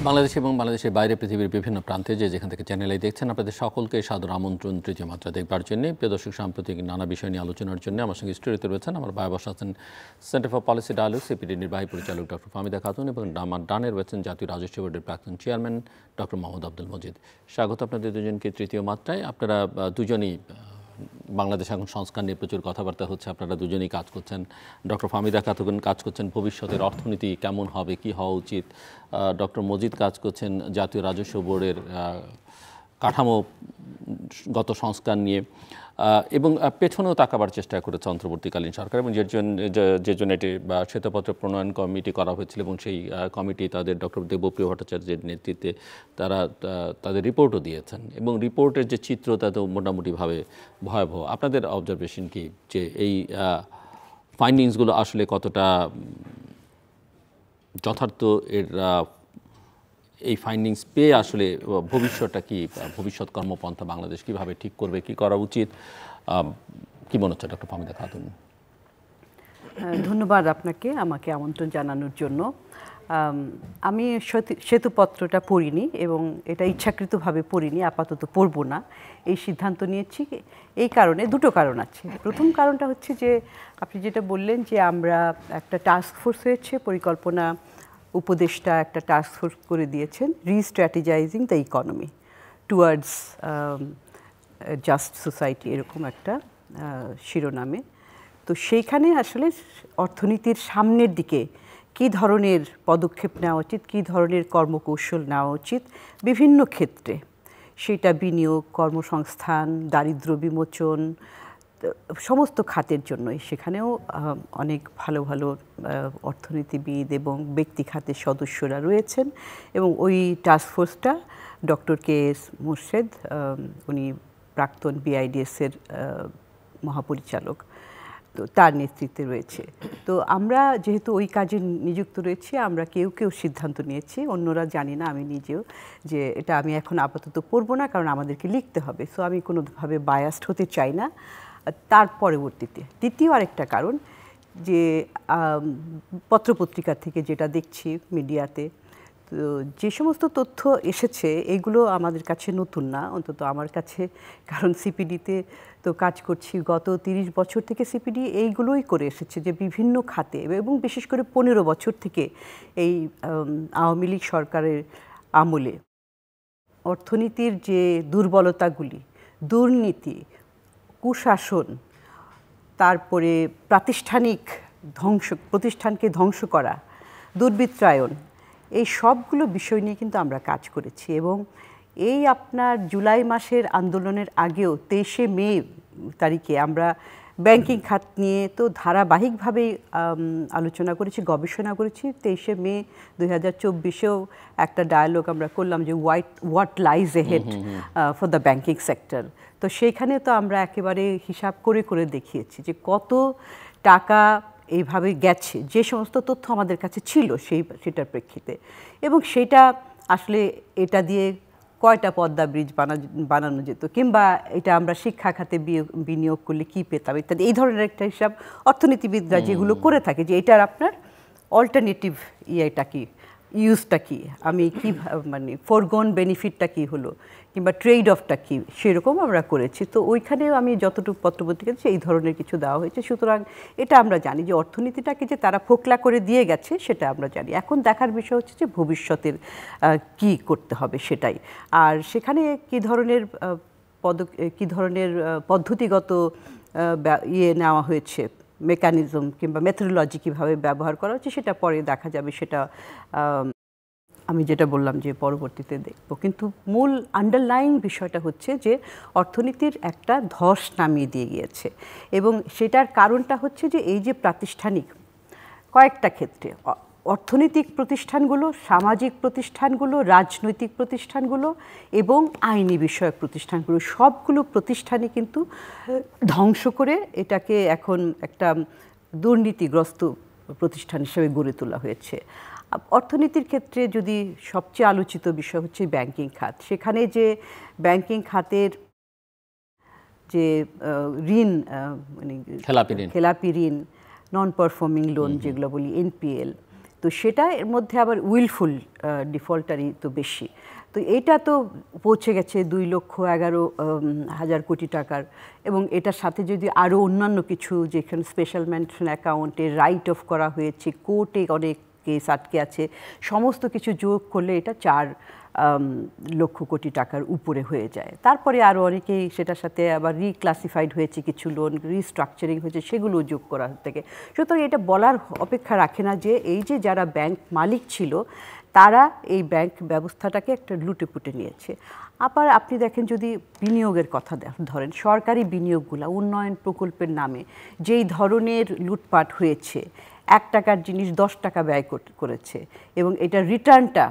বাংলাদেশ এবং বাংলাদেশের বাইরে পৃথিবীর বিভিন্ন প্রান্তে যেখান থেকে চ্যানেলে দেখছেন আপনাদের সকলকে সাদর আমন্ত্রণ তৃতীয় মাত্রা দেখবার জন্য। প্রিয় দর্শক, সাম্প্রতিক নানা বিষয় নিয়ে আলোচনার জন্য আমার সঙ্গে স্টুডিওতে রয়েছেন আমার ভাই বসা আছেন centre for policy dialogue CPD নির্বাহী পরিচালক ডক্টর ফাহমিদা খাতুন এবং আমার ডানে রয়েছেন জাতীয় রাজস্ব বোর্ডের প্রাক্তন চেয়ারম্যান ডক্টর মোহাম্মদ আব্দুল মজিদ। স্বাগত আপনাদের দুজনকে তৃতীয় মাত্রায়। আপনারা দুজনই বাংলাদেশ এখন সংস্কার নিয়ে প্রচুর কথাবার্তা হচ্ছে, আপনারা দুজনেই কাজ করছেন। ডক্টর ফাহমিদা খাতুন কাজ করছেন ভবিষ্যতের অর্থনীতি কেমন হবে, কি হওয়া উচিত। ডক্টর মজিদ কাজ করছেন জাতীয় রাজস্ব বোর্ডের কাঠামোগত সংস্কার নিয়ে এবং পেছনেও তাকাবার চেষ্টা করেছে অন্তর্বর্তীকালীন সরকার, এবং যে জন্য এটি শ্বেতপত্র প্রণয়ন কমিটি করা হয়েছিল এবং সেই কমিটি তাদের ডক্টর দেবপ্রিয় ভট্টাচার্যের নেতৃত্বে তারা তাদের রিপোর্টও দিয়েছেন, এবং রিপোর্টের যে চিত্র তা তো মোটামুটিভাবে ভয়াবহ। আপনাদের অবজারভেশন কি যে এই ফাইন্ডিংসগুলো আসলে কতটা যথার্থ, এর এই ফাইন্ডিংস পেয়ে আসলে ভবিষ্যৎটা কি, ভবিষ্যৎ কর্মপন্থা বাংলাদেশ কীভাবে ঠিক করবে, কি করা উচিত, কি মনে হচ্ছে ডক্টর ফাহমিদা খাতুন? ধন্যবাদ আপনাকে আমাকে আমন্ত্রণ জানানোর জন্য। আমি শ্বেতপত্রটা পড়িনি এবং এটা ইচ্ছাকৃতভাবে পড়িনি, আপাতত পড়ব না এই সিদ্ধান্ত নিয়েছি। এই কারণে দুটো কারণ আছে। প্রথম কারণটা হচ্ছে যে আপনি যেটা বললেন যে আমরা একটা টাস্ক ফোর্স হয়েছে, পরিকল্পনা উপদেষ্টা একটা টাস্ক ফোর্স করে দিয়েছেন, restrategising the economy towards just society, এরকম একটা শিরোনামে। তো সেইখানে আসলে অর্থনীতির সামনের দিকে কী ধরনের পদক্ষেপ নেওয়া উচিত, কী ধরনের কর্মকৌশল নেওয়া উচিত বিভিন্ন ক্ষেত্রে, সেটা বিনিয়োগ, কর্মসংস্থান, দারিদ্র্য বিমোচন, সমস্ত খাতের জন্যই সেখানেও অনেক ভালো ভালো অর্থনীতিবিদ এবং ব্যক্তি খাতের সদস্যরা রয়েছেন। এবং ওই টাস্কফোর্সটা ডক্টর কে এস মোর্শেদ, উনি প্রাক্তন বিআইডিএসের মহাপরিচালক, তো তার নেতৃত্বে রয়েছে। তো আমরা যেহেতু ওই কাজে নিযুক্ত রয়েছি, আমরা কেউ কেউ সিদ্ধান্ত নিয়েছি, অন্যরা জানি না, আমি নিজেও, যে এটা আমি এখন আপাতত পড়ব না, কারণ আমাদেরকে লিখতে হবে। সো আমি কোনোভাবে বায়াসড হতে চাই না। তার পরবর্তীতে দ্বিতীয় আরেকটা কারণ, যে পত্রপত্রিকা থেকে যেটা দেখছি মিডিয়াতে, তো যে সমস্ত তথ্য এসেছে এগুলো আমাদের কাছে নতুন না, অন্তত আমার কাছে, কারণ সিপিডিতে তো কাজ করছি গত 30 বছর থেকে। সিপিডি এইগুলোই করে এসেছে যে বিভিন্ন খাতে, এবং বিশেষ করে 15 বছর থেকে এই আওয়ামী লীগ সরকারের আমলে অর্থনীতির যে দুর্বলতাগুলি, দুর্নীতি, কুশাসন, তারপরে প্রতিষ্ঠানকে ধ্বংস করা, দুর্বৃত্তায়ন, এই সবগুলো বিষয় নিয়ে কিন্তু আমরা কাজ করেছি। এবং এই আপনার জুলাই মাসের আন্দোলনের আগেও 23শে মে তারিখে আমরা ব্যাংকিং খাত নিয়ে তো ধারাবাহিকভাবেই আলোচনা করেছি, গবেষণা করেছি। 23শে মে 2024-এও একটা ডায়ালগ আমরা করলাম যে what lies ahead for the banking sector. তো সেইখানে তো আমরা একেবারে হিসাব করে করে দেখিয়েছি যে কত টাকা এইভাবে গেছে, যে সমস্ত তথ্য আমাদের কাছে ছিল সেটার প্রেক্ষিতে। এবং সেটা আসলে এটা দিয়ে কয়টা পদ্মা ব্রিজ বানানো যেত, কিংবা এটা আমরা শিক্ষা খাতে বিনিয়োগ করলে কী পেতাম ইত্যাদি, এই ধরনের একটা হিসাব অর্থনীতিবিদরা যেগুলো করে থাকে, যে এটার আপনার অল্টারনেটিভ ইয়েটা কি, ইউজটা কি, আমি কি মানে ফরগন বেনিফিটটা কি হলো, কিংবা ট্রেড অফটা কি, সেরকম আমরা করেছি। তো ওইখানেও আমি যতটুকু পত্রপত্রিকা এই ধরনের কিছু দেওয়া হয়েছে। সুতরাং এটা আমরা জানি যে অর্থনীতিটাকে যে তারা ফোকলা করে দিয়ে গেছে সেটা আমরা জানি। এখন দেখার বিষয় হচ্ছে যে ভবিষ্যতের কি করতে হবে সেটাই। আর সেখানে কি ধরনের পদ্ধতিগত নেওয়া হয়েছে, মেকানিজম কিংবা মেথোডোলজি কীভাবে ব্যবহার করা হচ্ছে, সেটা পরে দেখা যাবে। সেটা আমি যেটা বললাম যে পরবর্তীতে দেখব। কিন্তু মূল আন্ডারলাইং বিষয়টা হচ্ছে যে অর্থনীতির একটা ধস নামিয়ে দিয়ে গিয়েছে, এবং সেটার কারণটা হচ্ছে যে এই যে প্রাতিষ্ঠানিক কয়েকটা ক্ষেত্রে, অর্থনৈতিক প্রতিষ্ঠানগুলো, সামাজিক প্রতিষ্ঠানগুলো, রাজনৈতিক প্রতিষ্ঠানগুলো এবং আইনি বিষয়ক প্রতিষ্ঠানগুলো, সবগুলো প্রতিষ্ঠানই কিন্তু ধ্বংস করে এটাকে এখন একটা দুর্নীতিগ্রস্ত প্রতিষ্ঠান হিসেবে গড়ে তোলা হয়েছে। অর্থনীতির ক্ষেত্রে যদি সবচেয়ে আলোচিত বিষয় হচ্ছে ব্যাংকিং খাত। সেখানে যে ব্যাংকিং খাতের যে ঋণ, মানে খেলাপি ঋণ, নন পারফর্মিং লোন যেগুলো বলি, এনপিএল, তো সেটা এর মধ্যে আবার উইলফুল ডিফল্টারই তো বেশি। তো এইটা তো পৌঁছে গেছে 2,11,000 কোটি টাকার, এবং এটার সাথে যদি আরও অন্যান্য কিছু যেখানে স্পেশাল মেনশন অ্যাকাউন্টে রাইট অফ করা হয়েছে, কোর্টে অনেক কেস আটকে আছে, সমস্ত কিছু যোগ করলে এটা 4 লক্ষ কোটি টাকার উপরে হয়ে যায়। তারপরে আরও অনেকেই সেটার সাথে আবার রিক্লাসিফাইড হয়েছে, কিছু লোন রিস্ট্রাকচারিং হয়েছে, সেগুলো যোগ করা থেকে। সুতরাং এটা বলার অপেক্ষা রাখে না যে এই যে যারা ব্যাংক মালিক ছিল তারা এই ব্যাংক ব্যবস্থাটাকে একটা লুটেপুটে নিয়েছে। আবার আপনি দেখেন যদি বিনিয়োগের কথা ধরেন, সরকারি বিনিয়োগগুলো উন্নয়ন প্রকল্পের নামে যেই ধরনের লুটপাট হয়েছে, 1 টাকার জিনিস 10 টাকা ব্যয় করেছে, এবং এটা রিটার্নটা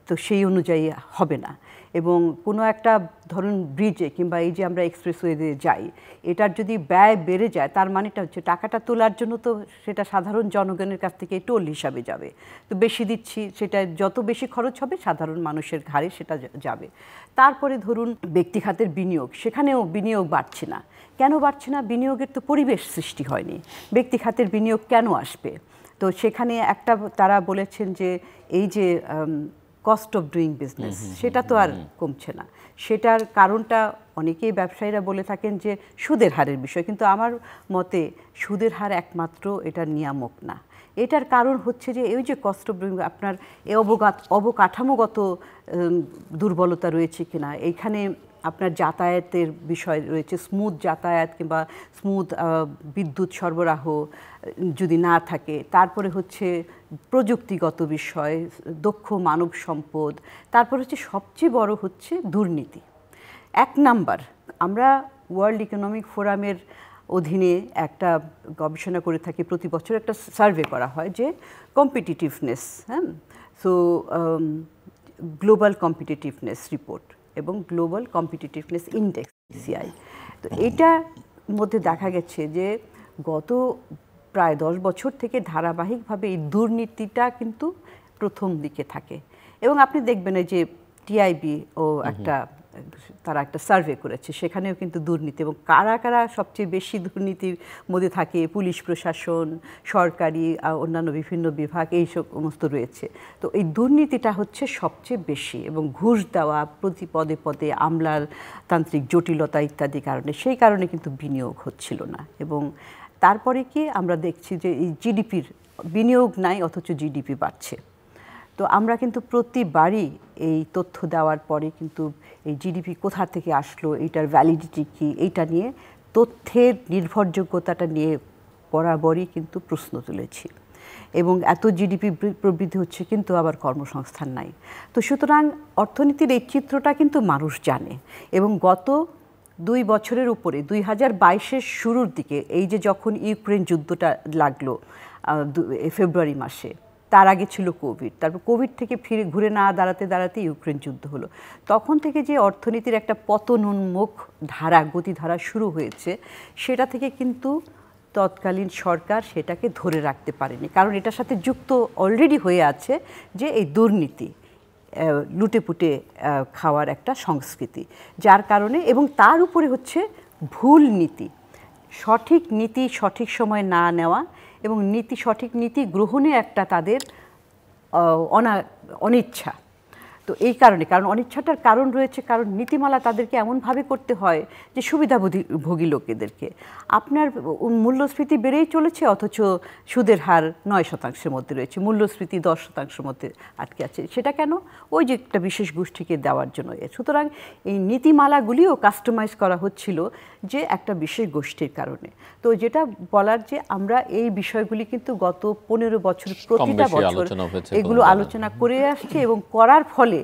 তো সেই অনুযায়ী হবে না। এবং কোনো একটা ধরুন ব্রিজে কিংবা এই যে আমরা এক্সপ্রেসওয়েতে যাই, এটার যদি ব্যয় বেড়ে যায় তার মানেটা হচ্ছে টাকাটা তোলার জন্য তো সেটা সাধারণ জনগণের কাছ থেকে টোল হিসাবে যাবে, তো বেশি দিচ্ছি, সেটা যত বেশি খরচ হবে সাধারণ মানুষের ঘাড়ে সেটা যাবে। তারপরে ধরুন ব্যক্তি খাতের বিনিয়োগ, সেখানেও বিনিয়োগ বাড়ছে না। কেন বাড়ছে না? বিনিয়োগের তো পরিবেশ সৃষ্টি হয়নি, ব্যক্তি খাতের বিনিয়োগ কেন আসবে? তো সেখানে একটা তারা বলেছেন যে এই যে কস্ট অফ ডুইং বিজনেস, সেটা তো আর কমছে না। সেটার কারণটা অনেকেই ব্যবসায়ীরা বলে থাকেন যে সুদের হারের বিষয়, কিন্তু আমার মতে সুদের হার একমাত্র এটার নিয়ামক না। এটার কারণ হচ্ছে যে এই যে কস্ট অফ ডুইং, আপনার এই অবকাঠামোগত দুর্বলতা রয়েছে কিনা, এইখানে আপনার যাতায়াতের বিষয় রয়েছে, স্মুথ যাতায়াত কিংবা স্মুথ বিদ্যুৎ সরবরাহ যদি না থাকে, তারপরে হচ্ছে প্রযুক্তিগত বিষয়, দক্ষ মানব সম্পদ, তারপর হচ্ছে সবচেয়ে বড় হচ্ছে দুর্নীতি। 1 নাম্বার, আমরা ওয়ার্ল্ড ইকোনমিক ফোরামের অধীনে একটা গবেষণা করে থাকি, প্রতি বছর একটা সার্ভে করা হয় যে কম্পিটিটিভনেস, হ্যাঁ, সো গ্লোবাল কম্পিটিটিভনেস রিপোর্ট এবং গ্লোবাল কম্পিটিটিভনেস ইন্ডেক্স CI। তো এইটার মধ্যে দেখা গেছে যে গত প্রায় 10 বছর থেকে ধারাবাহিকভাবে এই দুর্নীতিটা কিন্তু প্রথম দিকে থাকে। এবং আপনি দেখবেন যে TIB তারা একটা সার্ভে করেছে, সেখানেও কিন্তু দুর্নীতি, এবং কারা কারা সবচেয়ে বেশি দুর্নীতির মধ্যে থাকে, পুলিশ প্রশাসন, সরকারি অন্যান্য বিভিন্ন বিভাগ, এই সমস্ত রয়েছে। তো এই দুর্নীতিটা হচ্ছে সবচেয়ে বেশি, এবং ঘুষ দেওয়া, প্রতি পদে পদে আমলাতান্ত্রিক জটিলতা ইত্যাদি কারণে, সেই কারণে কিন্তু বিনিয়োগ হচ্ছিল না। এবং তারপরে কি আমরা দেখছি যে এই জিডিপির বিনিয়োগ নাই অথচ জিডিপি বাড়ছে। তো আমরা কিন্তু প্রতিবারই এই তথ্য দেওয়ার পরে কিন্তু এই জিডিপি কোথা থেকে আসলো, এইটার ভ্যালিডিটি কী, এইটা নিয়ে তথ্যের নির্ভরযোগ্যতাটা নিয়ে বরাবরই কিন্তু প্রশ্ন তুলেছি। এবং এত জিডিপি প্রবৃদ্ধি হচ্ছে কিন্তু আবার কর্মসংস্থান নাই। তো সুতরাং অর্থনীতির এই চিত্রটা কিন্তু মানুষ জানে। এবং গত 2 বছরের উপরে 2022-এর শুরুর দিকে এই যে যখন ইউক্রেন যুদ্ধটা লাগলো ফেব্রুয়ারি মাসে, তার আগে ছিল কোভিড, তারপর কোভিড থেকে ঘুরে না দাঁড়াতে ইউক্রেন যুদ্ধ হলো, তখন থেকে যে অর্থনীতির একটা পতনোন্মুখ গতিধারা শুরু হয়েছে, সেটা থেকে কিন্তু তৎকালীন সরকার সেটাকে ধরে রাখতে পারেনি, কারণ এটার সাথে যুক্ত অলরেডি হয়ে আছে যে এই দুর্নীতি, লুটেপুটে খাওয়ার একটা সংস্কৃতি, যার কারণে, এবং তার উপরে হচ্ছে ভুল নীতি, সঠিক নীতি সঠিক সময় না নেওয়া, এবং সঠিক নীতি গ্রহণে একটা তাদের অনিচ্ছা। তো এই কারণ অনিচ্ছাটার কারণ রয়েছে, কারণ নীতিমালা তাদেরকে এমনভাবে করতে হয় যে সুবিধাভোগী লোকেদেরকে, আপনার মূল্যস্ফীতি বেড়েই চলেছে অথচ সুদের হার 9% মধ্যে রয়েছে, মূল্যস্ফীতি 10% মধ্যে আটকে আছে। সেটা কেন? ওই যে একটা বিশেষ গোষ্ঠীকে দেওয়ার জন্য। সুতরাং এই নীতিমালাগুলিও কাস্টমাইজ করা হচ্ছিল যে একটা বিশেষ গোষ্ঠীর কারণে। তো যেটা বলার যে আমরা এই বিষয়গুলি কিন্তু গত 15 বছর প্রতিটা বছর এগুলো আলোচনা করে আসছে, এবং করার ফলে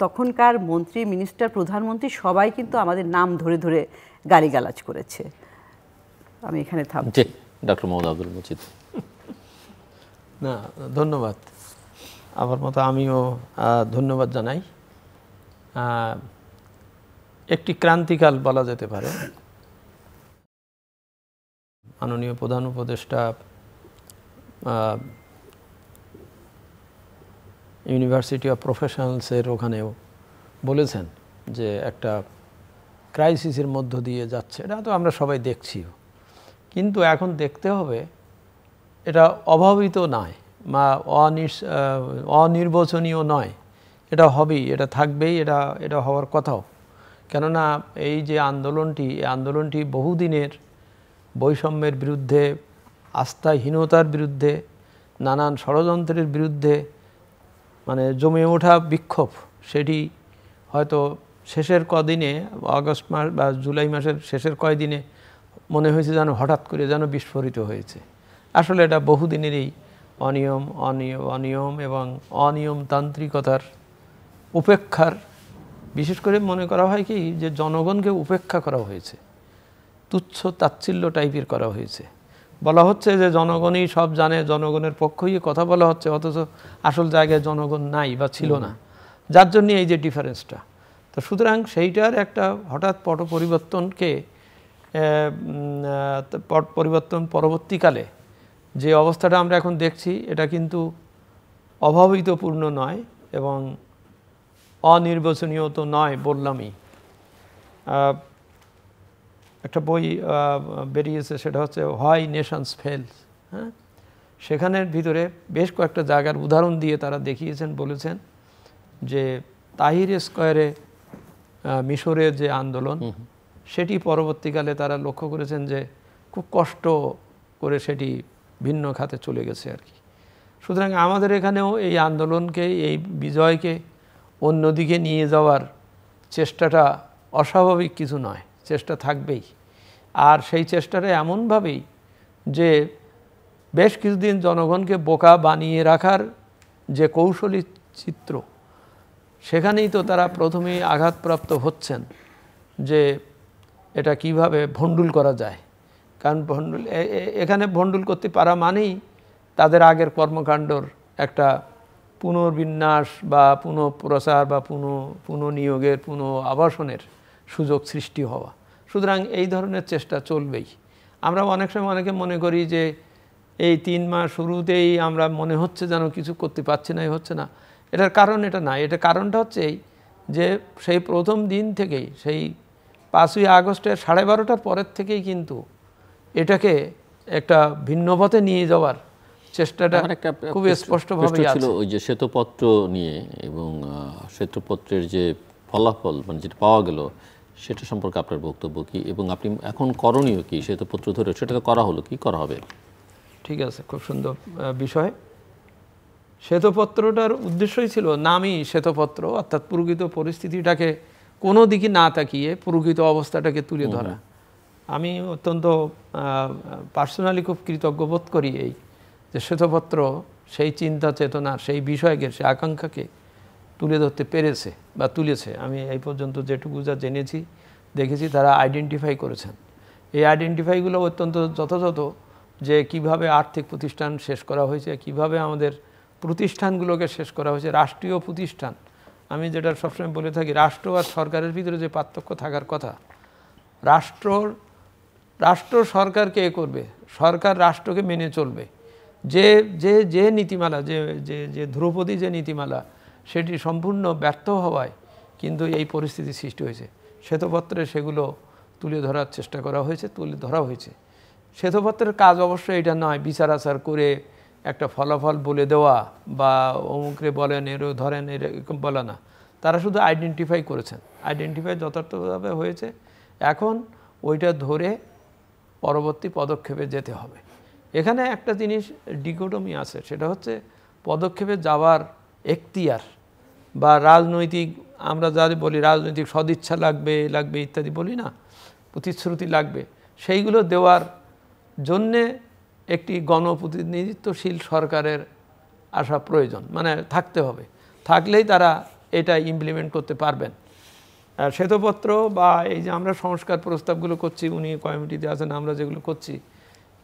তখনকার মন্ত্রী, মিনিস্টার, প্রধানমন্ত্রী সবাই কিন্তু আমাদের নাম ধরে ধরে গালিগালাজ করেছে। আমি এখানে থামছি। ডক্টর মোহাম্মদ আব্দুল মজিদ। না, ধন্যবাদ। আমার মতো আমিও ধন্যবাদ জানাই। একটি ক্রান্তিকাল বলা যেতে পারে। মাননীয় প্রধান উপদেষ্টা ইউনিভার্সিটি অফ প্রফেশনালসের ওখানেও বলেছেন যে একটা ক্রাইসিসের মধ্য দিয়ে যাচ্ছে, এটা তো আমরা সবাই দেখছিও, কিন্তু এখন দেখতে হবে এটা অভাবিত নয়, বা অনির্বাচনীয় নয়, এটা হবেই, এটা থাকবেই, এটা হওয়ার কথাও। কেননা এই যে আন্দোলনটি, এই আন্দোলনটি বহুদিনের বৈষম্যের বিরুদ্ধে, আস্থাহীনতার বিরুদ্ধে, নানান ষড়যন্ত্রের বিরুদ্ধে মানে জমে ওঠা বিক্ষোভ, সেটি হয়তো শেষের কদিনে, আগস্ট মাস বা জুলাই মাসের শেষের কয়দিনে মনে হয়েছে যেন হঠাৎ করে যেন বিস্ফোরিত হয়েছে। আসলে এটা বহুদিনেরই অনিয়ম এবং অনিয়মতান্ত্রিকতার উপেক্ষার, বিশেষ করে মনে করা হয় কি যে জনগণকে উপেক্ষা করা হয়েছে, তুচ্ছ তাচ্ছিল্য টাইপের করা হয়েছে। বলা হচ্ছে যে জনগণই সব জানে, জনগণের পক্ষই কথা বলা হচ্ছে, অথচ আসল জায়গায় জনগণ নাই বা ছিল না, যার জন্য এই যে ডিফারেন্সটা। তো সুতরাং সেইটার একটা হঠাৎ পট পরিবর্তন পরবর্তীকালে যে অবস্থাটা আমরা এখন দেখছি, এটা কিন্তু অভাবিতপূর্ণ নয় এবং অনির্বাচনীয় তো নয় বললামই। একটা বই বেরিয়েছে, সেটা হচ্ছে হোয়াই নেশনস ফেলস। হ্যাঁ, সেখানের ভিতরে বেশ কয়েকটা জায়গার উদাহরণ দিয়ে তারা দেখিয়েছেন, বলেছেন যে তাহির স্কয়ারে মিশরের যে আন্দোলন, সেটি পরবর্তীকালে তারা লক্ষ্য করেছেন যে খুব কষ্ট করে সেটি ভিন্ন খাতে চলে গেছে আর কি। সুতরাং আমাদের এখানেও এই আন্দোলনকে, এই বিজয়কে অন্যদিকে নিয়ে যাওয়ার চেষ্টাটা অস্বাভাবিক কিছু নয়, চেষ্টা থাকবেই। আর সেই চেষ্টাটা এমনভাবেই যে বেশ কিছুদিন জনগণকে বোকা বানিয়ে রাখার যে কৌশলী চিত্র, সেখানেই তো তারা প্রথমেই আঘাতপ্রাপ্ত হচ্ছেন যে এটা কিভাবে ভণ্ডুল করা যায়। কারণ এখানে ভণ্ডুল করতে পারা মানেই তাদের আগের কর্মকাণ্ডর একটা পুনর্বিন্যাস বা পুনঃপ্রচার বা পুনঃনিয়োগের, আবাসনের সুযোগ সৃষ্টি হওয়া। সুতরাং এই ধরনের চেষ্টা চলবেই। আমরা অনেক সময় অনেকে মনে করি যে এই 3 মাস শুরুতেই আমরা মনে হচ্ছে যেন কিছু করতে পারছি না, হচ্ছে না। এটার কারণ এটা না, এটা কারণটা হচ্ছে এই যে সেই প্রথম দিন থেকেই, সেই 5ই আগস্টের 12:30টার পরের থেকেই কিন্তু এটাকে একটা ভিন্ন পথে নিয়ে যাওয়ার চেষ্টাটা খুব স্পষ্টভাবে ছিল। ওই যে শ্বেতপত্র নিয়ে এবং শ্বেতপত্রের যে ফলাফল, মানে যেটা পাওয়া গেল, সেটা সম্পর্কে আপনার বক্তব্য কি এবং আপনি এখন করণীয় কি? শ্বেতপত্র ধরে সেটা তো করা হলো, কি করা হবে? ঠিক আছে, খুব সুন্দর বিষয়। শ্বেতপত্রটার উদ্দেশ্যই ছিল নামই শ্বেতপত্র, অর্থাৎ প্রকৃত পরিস্থিতিটাকে কোনো দিকে না তাকিয়ে প্রকৃত অবস্থাটাকে তুলে ধরা। আমি অত্যন্ত পার্সোনালি খুব কৃতজ্ঞ বোধ করি এই যে শ্বেতপত্র সেই চিন্তা চেতনা, সেই বিষয়কে, সেই আকাঙ্ক্ষাকে তুলে ধরতে পেরেছে বা তুলেছে। আমি এই পর্যন্ত যেটুকু যা জেনেছি, দেখেছি, তারা আইডেন্টিফাই করেছেন। এই আইডেন্টিফাইগুলো অত্যন্ত যথাযথ, যে কিভাবে আর্থিক প্রতিষ্ঠান শেষ করা হয়েছে, কিভাবে আমাদের প্রতিষ্ঠানগুলোকে শেষ করা হয়েছে, রাষ্ট্রীয় প্রতিষ্ঠান। আমি যেটা সবসময় বলে থাকি, রাষ্ট্র আর সরকারের ভিতরে যে পার্থক্য থাকার কথা, রাষ্ট্র সরকারকে করবে, সরকার রাষ্ট্রকে মেনে চলবে। যে নীতিমালা, যে ধ্রুপদী যে নীতিমালা, সেটি সম্পূর্ণ ব্যর্থ হওয়ায় কিন্তু এই পরিস্থিতি সৃষ্টি হয়েছে। শ্বেতপত্রে সেগুলো তুলে ধরার চেষ্টা করা হয়েছে, তুলে ধরা হয়েছে। শ্বেতপত্রের কাজ অবশ্যই এটা নয় বিচার আচার করে একটা ফলাফল বলে দেওয়া বা অমুকরে বলেন এরও ধরেন এরকম বলা না। তারা শুধু আইডেন্টিফাই করেছেন, আইডেন্টিফাই যথার্থভাবে হয়েছে। এখন ওইটা ধরে পরবর্তী পদক্ষেপে যেতে হবে। এখানে একটা জিনিস ডিকোটমি আছে, সেটা হচ্ছে পদক্ষেপে যাওয়ার এখতিয়ার বা রাজনৈতিক, আমরা যা বলি রাজনৈতিক সদিচ্ছা লাগবে ইত্যাদি বলি না, প্রতিশ্রুতি লাগবে, সেইগুলো দেওয়ার জন্যে একটি গণপ্রতিনিধিত্বশীল সরকারের আসা প্রয়োজন, মানে থাকতে হবে। থাকলেই তারা এটা ইমপ্লিমেন্ট করতে পারবেন। শ্বেতপত্র বা এই যে আমরা সংস্কার প্রস্তাবগুলো করছি, উনি কমিটিতে আছেন, আমরা যেগুলো করছি,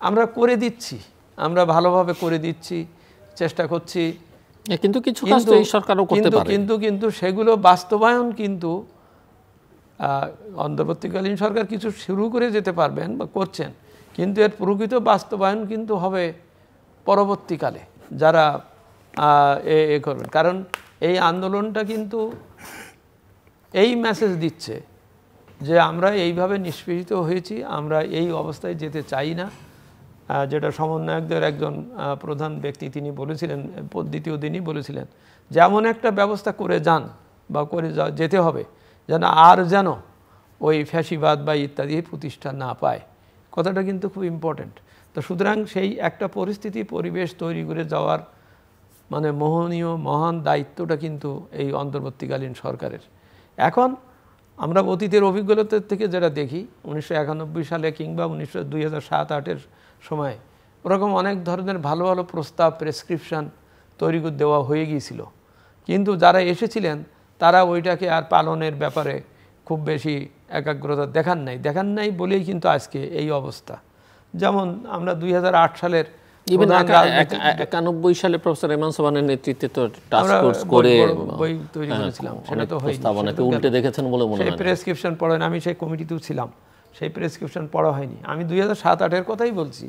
আমরা করে দিচ্ছি, আমরা ভালোভাবে করে দিচ্ছি, চেষ্টা করছি, কিন্তু কিছু কাজ তো এই সরকারও করতে পারে। কিন্তু সেগুলো বাস্তবায়ন কিন্তু অন্তর্বর্তীকালীন সরকার কিছু শুরু করে যেতে পারবেন বা করছেন, কিন্তু এর প্রকৃত বাস্তবায়ন কিন্তু হবে পরবর্তীকালে যারা এ করবেন। কারণ এই আন্দোলনটা কিন্তু এই মেসেজ দিচ্ছে যে আমরা এইভাবে নিষ্পেষিত হয়েছি, আমরা এই অবস্থায় যেতে চাই না, যেটা সমন্বয়কদের একজন প্রধান ব্যক্তি তিনি বলেছিলেন, দ্বিতীয় দিনই বলেছিলেন যে এমন একটা ব্যবস্থা করে যান বা করে যেতে হবে যেন আর যেন ওই ফ্যাসিবাদ বা ইত্যাদি প্রতিষ্ঠা না পায়। কথাটা কিন্তু খুব ইম্পর্ট্যান্ট। তো সুতরাং সেই একটা পরিস্থিতি পরিবেশ তৈরি করে যাওয়ার মানে মোহনীয় মহান দায়িত্বটা কিন্তু এই অন্তর্বর্তীকালীন সরকারের। এখন আমরা অতীতের অভিজ্ঞতা থেকে যেটা দেখি 1991 সালে কিংবা 2007-08-এর সময় ওরকম অনেক ধরনের ভালো ভালো প্রস্তাব প্রেসক্রিপশন তৈরি করে দেওয়া হয়ে গিয়েছিল, কিন্তু যারা এসেছিলেন তারা ওইটাকে আর পালনের ব্যাপারে খুব বেশি একাগ্রতা দেখান নাই বলেই কিন্তু আজকে এই অবস্থা। যেমন আমরা 2008 সালের 91 সালে প্রফেসর ইমান সোবহানের নেতৃত্বে তো টাস্ক ফোর্স করে বই তৈরি করেছিলাম, সেটা তো হয়নি। প্রস্তাবনাকে উল্টে দেখেছেন বলে মনে হয়। সেই প্রেসক্রিপশন পড়েন, আমি সেই কমিটিতেও ছিলাম, সেই প্রেসক্রিপশন পড়া হয়নি। আমি 2007-08-এর কথাই বলছি।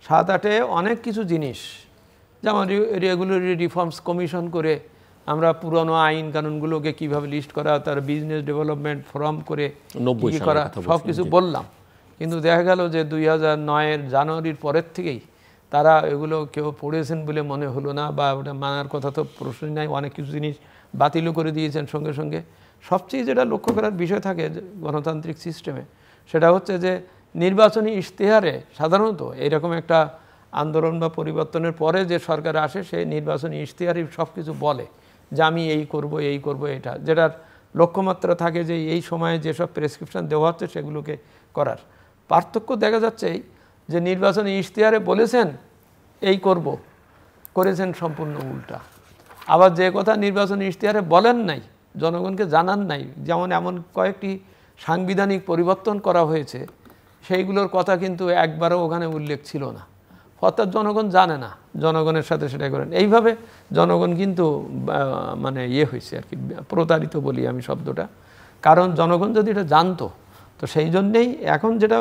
7-8-এ অনেক কিছু জিনিস যেমন রেগুলারি রিফর্মস কমিশন করে আমরা পুরনো আইন কানুনগুলোকে কিভাবে লিস্ট করা, তার বিজনেস ডেভেলপমেন্ট ফোরাম করে কি করা সব কিছু বললাম, কিন্তু দেখা গেল যে 2009-এর জানুয়ারির পরের থেকেই তারা এগুলো কেউ পড়েছেন বলে মনে হলো না, বা ওটা মানার কথা তো প্রশ্নই নাই। অনেক কিছু জিনিস বাতিলও করে দিয়েছেন সঙ্গে সঙ্গে। সবচেয়ে যেটা লক্ষ্য করার বিষয় থাকে গণতান্ত্রিক সিস্টেমে, সেটা হচ্ছে যে নির্বাচনী ইশতেহারে সাধারণত এরকম একটা আন্দোলন বা পরিবর্তনের পরে যে সরকার আসে সেই নির্বাচনী ইশতেহারই সব কিছু বলে যে আমি এই করব এটা, যেটার লক্ষ্যমাত্রা থাকে যে এই সময়ে যেসব প্রেসক্রিপশন দেওয়া হচ্ছে সেগুলোকে করার। পার্থক্য দেখা যাচ্ছে যে নির্বাচনী ইশতেহারে বলেছেন এই করব, করেছেন সম্পূর্ণ উল্টা। আবার যে কথা নির্বাচনী ইশতেহারে বলেন নাই, জনগণকে জানান নাই, যেমন এমন কয়েকটি সাংবিধানিক পরিবর্তন করা হয়েছে সেইগুলোর কথা কিন্তু একবারও ওখানে উল্লেখ ছিল না। অর্থাৎ জনগণ জানে না, জনগণের সাথে সেটা করেন। এইভাবে জনগণ কিন্তু মানে হয়েছে আর কি, প্রতারিত বলি আমি শব্দটা। কারণ জনগণ যদি এটা জানতো, তো সেই জন্যেই এখন যেটা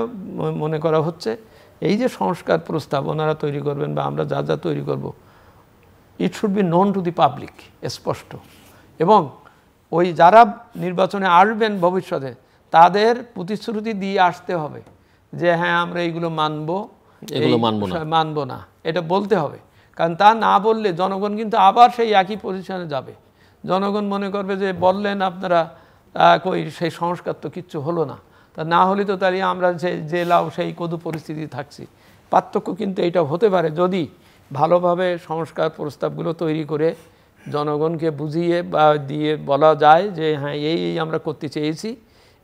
মনে করা হচ্ছে এই যে সংস্কার প্রস্তাব ওনারা তৈরি করবেন বা আমরা যা যা তৈরি করব, it should be known to the public, স্পষ্ট। এবং ওই যারা নির্বাচনে আসবেন ভবিষ্যতে তাদের প্রতিশ্রুতি দিয়ে আসতে হবে যে হ্যাঁ আমরা এইগুলো মানবো না, এটা বলতে হবে। কারণ তা না বললে জনগণ কিন্তু আবার সেই একই পজিশনে যাবে। জনগণ মনে করবে যে বললেন আপনারা কই, সেই সংস্কার তো কিচ্ছু হলো না, তা না হলে তো তাহলে আমরা যে লাও সেই কদু পরিস্থিতি থাকছি। পার্থক্য কিন্তু এইটা হতে পারে যদি ভালোভাবে সংস্কার প্রস্তাবগুলো তৈরি করে জনগণকে বুঝিয়ে বা দিয়ে বলা যায় যে হ্যাঁ এই আমরা করতে চেয়েছি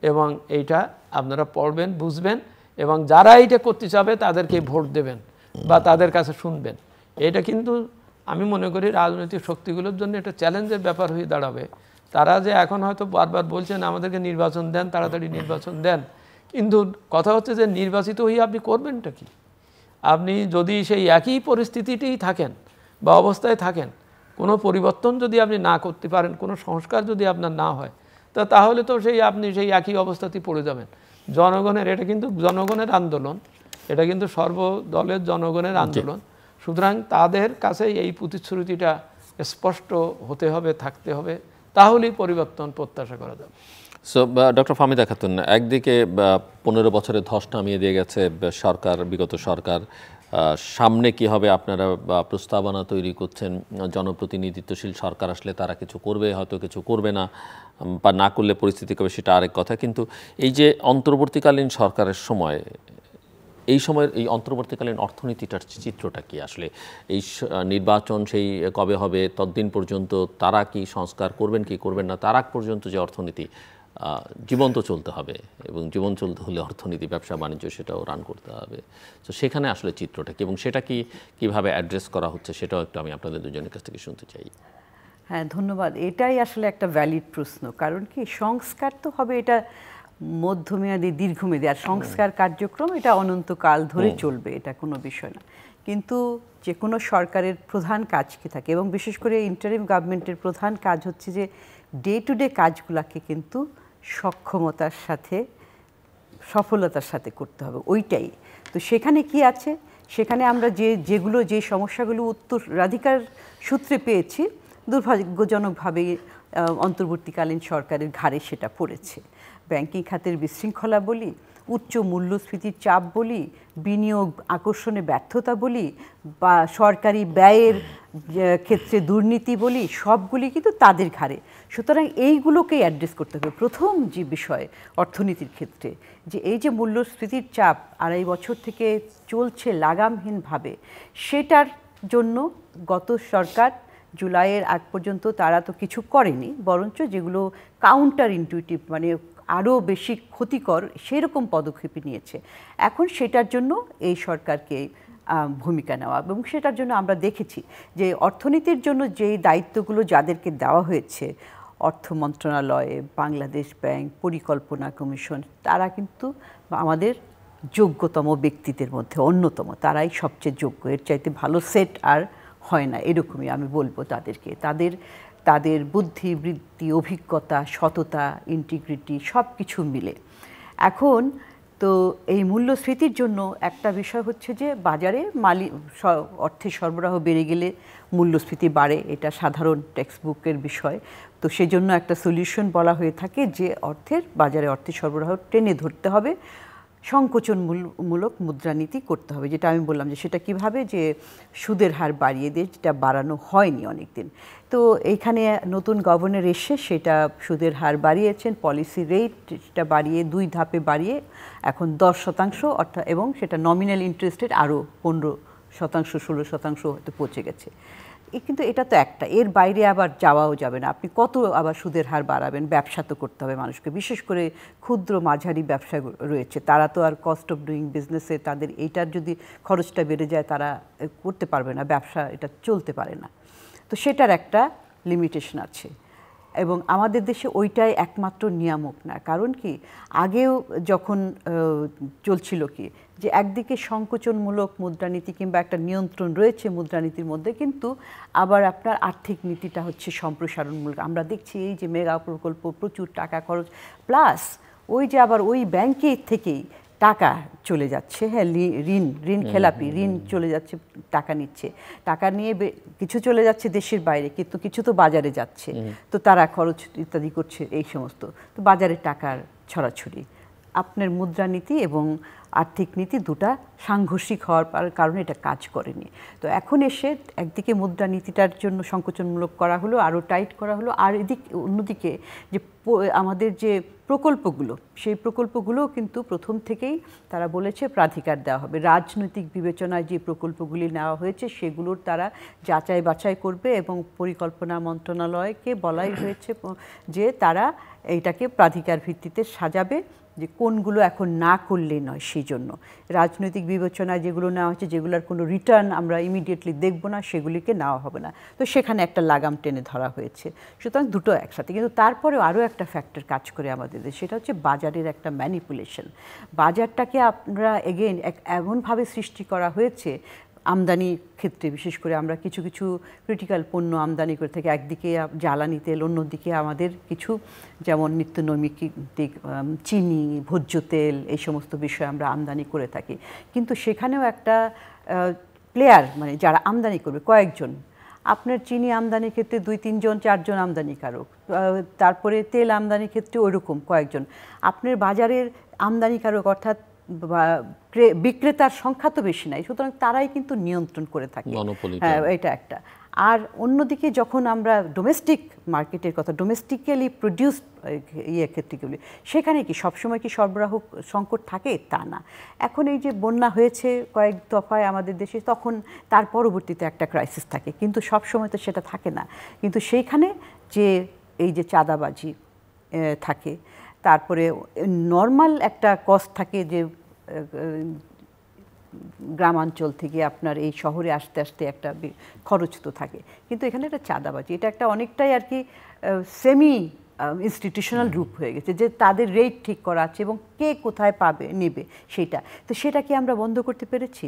এবং এইটা আপনারা পড়বেন, বুঝবেন, এবং যারা এইটা করতে চাবে তাদেরকে ভোট দেবেন বা তাদের কাছে শুনবেন। এটা কিন্তু আমি মনে করি রাজনৈতিক শক্তিগুলোর জন্য একটা চ্যালেঞ্জের ব্যাপার হয়ে দাঁড়াবে। তারা যে এখন হয়তো বারবার বলছেন আমাদেরকে নির্বাচন দেন, তাড়াতাড়ি নির্বাচন দেন, কিন্তু কথা হচ্ছে যে নির্বাচিত হয়ে আপনি করবেনটা কি? আপনি যদি সেই একই পরিস্থিতিতেই থাকেন বা অবস্থায় থাকেন, কোনো পরিবর্তন যদি আপনি না করতে পারেন, কোনো সংস্কার যদি আপনার না হয়, তাহলে তো আপনি সেই একই অবস্থাতেই পড়ে যাবেন। জনগণের এটা কিন্তু জনগণের আন্দোলন, এটা কিন্তু সর্বদলের জনগণের আন্দোলন। সুতরাং তাদের কাছে এই প্রতিশ্রুতিটা স্পষ্ট হতে হবে, থাকতে হবে, তাহলেই পরিবর্তন প্রত্যাশা করা যাবে। সো ডক্টর ফাহমিদা খাতুন, একদিকে 15 বছরের ধস নামিয়ে দিয়ে গেছে সরকার, বিগত সরকার। সামনে কি হবে আপনারা প্রস্তাবনা তৈরি করছেন, জনপ্রতিনিধিত্বশীল সরকার আসলে তারা কিছু করবে, হয়তো কিছু করবে না, বা না করলে পরিস্থিতি কবে সেটা আরেক কথা। কিন্তু এই যে অন্তর্বর্তীকালীন সরকারের সময়, এই সময়ের এই অন্তর্বর্তীকালীন অর্থনীতিটার চিত্রটা কি আসলে? এই নির্বাচন সেই কবে হবে, ততদিন পর্যন্ত তারা কি সংস্কার করবেন কি করবেন না, তার আগ পর্যন্ত যে অর্থনীতি জীবন্ত চলতে হবে, এবং জীবন চলতে হলে অর্থনীতি, ব্যবসা বাণিজ্য সেটাও রান করতে হবে। তো সেখানে আসলে চিত্রটা কি এবং সেটা কিভাবে অ্যাড্রেস করা হচ্ছে সেটাও একটু আমি আপনাদের দুজনের কাছ থেকে শুনতে চাই। হ্যাঁ, ধন্যবাদ। এটাই আসলে একটা ভ্যালিড প্রশ্ন। কারণ কি, সংস্কার তো হবে, এটা মধ্যমেয়াদী দীর্ঘমেয়াদী, আর সংস্কার কার্যক্রম এটা অনন্তকাল ধরে চলবে, এটা কোনো বিষয় না। কিন্তু যে কোনো সরকারের প্রধান কাজ কি থাকে, এবং বিশেষ করে ইন্টারিম গভর্নমেন্টের প্রধান কাজ হচ্ছে যে ডে টু ডে কাজগুলোকে কিন্তু সক্ষমতার সাথে, সফলতার সাথে করতে হবে, ওইটাই। তো সেখানে কি আছে, সেখানে আমরা যে সমস্যাগুলো উত্তরাধিকার সূত্রে পেয়েছি, দুর্ভাগ্যজনকভাবে অন্তর্বর্তীকালীন সরকারের ঘাড়ে সেটা পড়েছে। ব্যাংকিং খাতের বিশৃঙ্খলা বলি, উচ্চ মূল্যস্ফীতির চাপ বলি, বিনিয়োগ আকর্ষণে ব্যর্থতা বলি, বা সরকারি ব্যয়ের ক্ষেত্রে দুর্নীতি বলি, সবগুলি কিন্তু তাদের ঘাড়ে। সুতরাং এইগুলোকেই অ্যাড্রেস করতে হবে। প্রথম যে বিষয় অর্থনীতির ক্ষেত্রে, যে এই যে মূল্যস্ফীতির চাপ 2.5 বছর থেকে চলছে লাগামহীনভাবে, সেটার জন্য গত সরকার জুলাইয়ের আগ পর্যন্ত তারা তো কিছু করেনি, বরঞ্চ যেগুলো কাউন্টার ইনটিউটিভ, মানে আরও বেশি ক্ষতিকর, সেরকম পদক্ষেপ নিয়েছে। এখন সেটার জন্য এই সরকারকে ভূমিকা নেওয়া, এবং সেটার জন্য আমরা দেখেছি যে অর্থনীতির জন্য যেই দায়িত্বগুলো যাদেরকে দেওয়া হয়েছে, অর্থ মন্ত্রণালয়ে, বাংলাদেশ ব্যাংক, পরিকল্পনা কমিশন, তারা কিন্তু আমাদের যোগ্যতম ব্যক্তিদের মধ্যে অন্যতম। তারাই সবচেয়ে যোগ্য, এর চাইতে ভালো সেট আর হয় না, এরকমই আমি বলবো তাদেরকে। তাদের বুদ্ধি, বৃত্তি, অভিজ্ঞতা, সততা, ইন্টিগ্রিটি সব কিছু মিলে। এখন তো এই মূল্যস্ফীতির জন্য একটা বিষয় হচ্ছে যে বাজারে অর্থের সরবরাহ বেড়ে গেলে মূল্যস্ফীতি বাড়ে, এটা সাধারণ টেক্সটবুকের বিষয়। তো সেজন্য একটা সলিউশন বলা হয়ে থাকে যে বাজারে অর্থের সরবরাহ টেনে ধরতে হবে, সংকোচনমূলক মুদ্রানীতি করতে হবে। যেটা আমি বললাম যে সেটা কিভাবে, যে সুদের হার বাড়িয়ে দিয়ে, যেটা বাড়ানো হয়নি অনেকদিন। তো এইখানে নতুন গভর্নর এসে সেটা সুদের হার বাড়িয়েছেন, পলিসি রেটটা বাড়িয়ে 2 ধাপে বাড়িয়ে এখন 10% অর্থাৎ, এবং সেটা নমিনাল ইন্টারেস্টের আরও 15%, 16% হয়তো পৌঁছে গেছে। কিন্তু এটা তো একটা, এর বাইরে আবার যাওয়াও যাবে না। আপনি কত আবার সুদের হার বাড়াবেন? ব্যবসা তো করতে হবে মানুষকে, বিশেষ করে ক্ষুদ্র মাঝারি ব্যবসা রয়েছে, তারা তো আর কস্ট অফ ডুইং বিজনেসে তাদের এইটার যদি খরচটা বেড়ে যায় তারা করতে পারবে না, ব্যবসা এটা চলতে পারে না। তো সেটার একটা লিমিটেশন আছে, এবং আমাদের দেশে ওইটাই একমাত্র নিয়ামক না। কারণ কি, আগেও যখন চলছিল কি, যে একদিকে সংকোচনমূলক মুদ্রানীতি কিংবা একটা নিয়ন্ত্রণ রয়েছে মুদ্রানীতির মধ্যে, কিন্তু আবার আপনার আর্থিক নীতিটা হচ্ছে সম্প্রসারণমূলক। আমরা দেখছি এই যে মেগা প্রকল্প, প্রচুর টাকা খরচ, প্লাস ওই যে আবার ওই ব্যাংকের থেকেই টাকা চলে যাচ্ছে, হ্যাঁ, ঋণ খেলাপি, ঋণ চলে যাচ্ছে, টাকা নিচ্ছে, টাকা নিয়ে কিছু চলে যাচ্ছে দেশের বাইরে, কিন্তু কিছু তো বাজারে যাচ্ছে, তো তারা খরচ ইত্যাদি করছে, এই সমস্ত। তো বাজারে টাকার ছড়াছড়ি, আপনার মুদ্রানীতি এবং আর্থিক নীতি দুটা সাংঘর্ষিক হওয়ার কারণে এটা কাজ করেনি। তো এখন এসে একদিকে মুদ্রানীতিটার জন্য সংকোচনমূলক করা হলো, আরও টাইট করা হলো, আর অন্যদিকে যে আমাদের যে প্রকল্পগুলো, সেই প্রকল্পগুলোও কিন্তু প্রথম থেকেই তারা বলেছে প্রাধিকার দেওয়া হবে। রাজনৈতিক বিবেচনায় যে প্রকল্পগুলি নেওয়া হয়েছে সেগুলোর তারা যাচাই বাছাই করবে, এবং পরিকল্পনা মন্ত্রণালয়কে বলাই হয়েছে যে তারা এইটাকে প্রাধিকার ভিত্তিতে সাজাবে, যে কোনগুলো এখন না করলেই নয়। সেই জন্য রাজনৈতিক বিবেচনায় যেগুলো নেওয়া হচ্ছে, যেগুলোর কোনো রিটার্ন আমরা ইমিডিয়েটলি দেখব না, সেগুলিকে নেওয়া হবে না। তো সেখানে একটা লাগাম টেনে ধরা হয়েছে। সুতরাং দুটো একসাথে। কিন্তু তারপরেও আরও একটা ফ্যাক্টর কাজ করে আমাদের দেশে, সেটা হচ্ছে বাজারের একটা ম্যানিপুলেশন। বাজারটাকে আমরা এগেইন এমনভাবে সৃষ্টি করা হয়েছে, আমদানি ক্ষেত্রে বিশেষ করে আমরা কিছু কিছু ক্রিটিক্যাল পণ্য আমদানি করে থাকি, একদিকে জ্বালানি তেল, অন্যদিকে আমাদের কিছু যেমন নিত্যনৈমিত্তিক চিনি, ভোজ্য তেল, এই সমস্ত বিষয় আমরা আমদানি করে থাকি। কিন্তু সেখানেও একটা প্লেয়ার, মানে যারা আমদানি করবে কয়েকজন, আপনার চিনি আমদানির ক্ষেত্রে 2-3 জন 4 জন আমদানিকারক, তারপরে তেল আমদানির ক্ষেত্রে ওইরকম কয়েকজন, আপনার বাজারের আমদানিকারক অর্থাৎ বিক্রেতার সংখ্যা তো বেশি নাই, সুতরাং তারাই কিন্তু নিয়ন্ত্রণ করে থাকে। হ্যাঁ, এটা একটা। আর অন্যদিকে যখন আমরা ডোমেস্টিক মার্কেটের কথা, ডোমেস্টিক্যালি প্রডিউসড ক্ষেত্রগুলি, সেখানে কি সবসময় কি সরবরাহ সংকট থাকে? তা না। এখন এই যে বন্যা হয়েছে কয়েক দফায় আমাদের দেশে, তখন তার পরবর্তীতে একটা ক্রাইসিস থাকে, কিন্তু সবসময় তো সেটা থাকে না। কিন্তু সেইখানে যে এই যে চাঁদাবাজি থাকে, তারপরে নর্মাল একটা কস্ট থাকে, যে গ্রামাঞ্চল থেকে আপনার এই শহরে আসতে আসতে একটা খরচ তো থাকে, কিন্তু এখানে একটা চাঁদাবাজি, এটা একটা অনেকটাই আর কি সেমি ইনস্টিটিউশনাল রূপ হয়ে গেছে, যে তাদের রেট ঠিক করা আছে এবং কে কোথায় নেবে সেটা। তো সেটা কি আমরা বন্ধ করতে পেরেছি?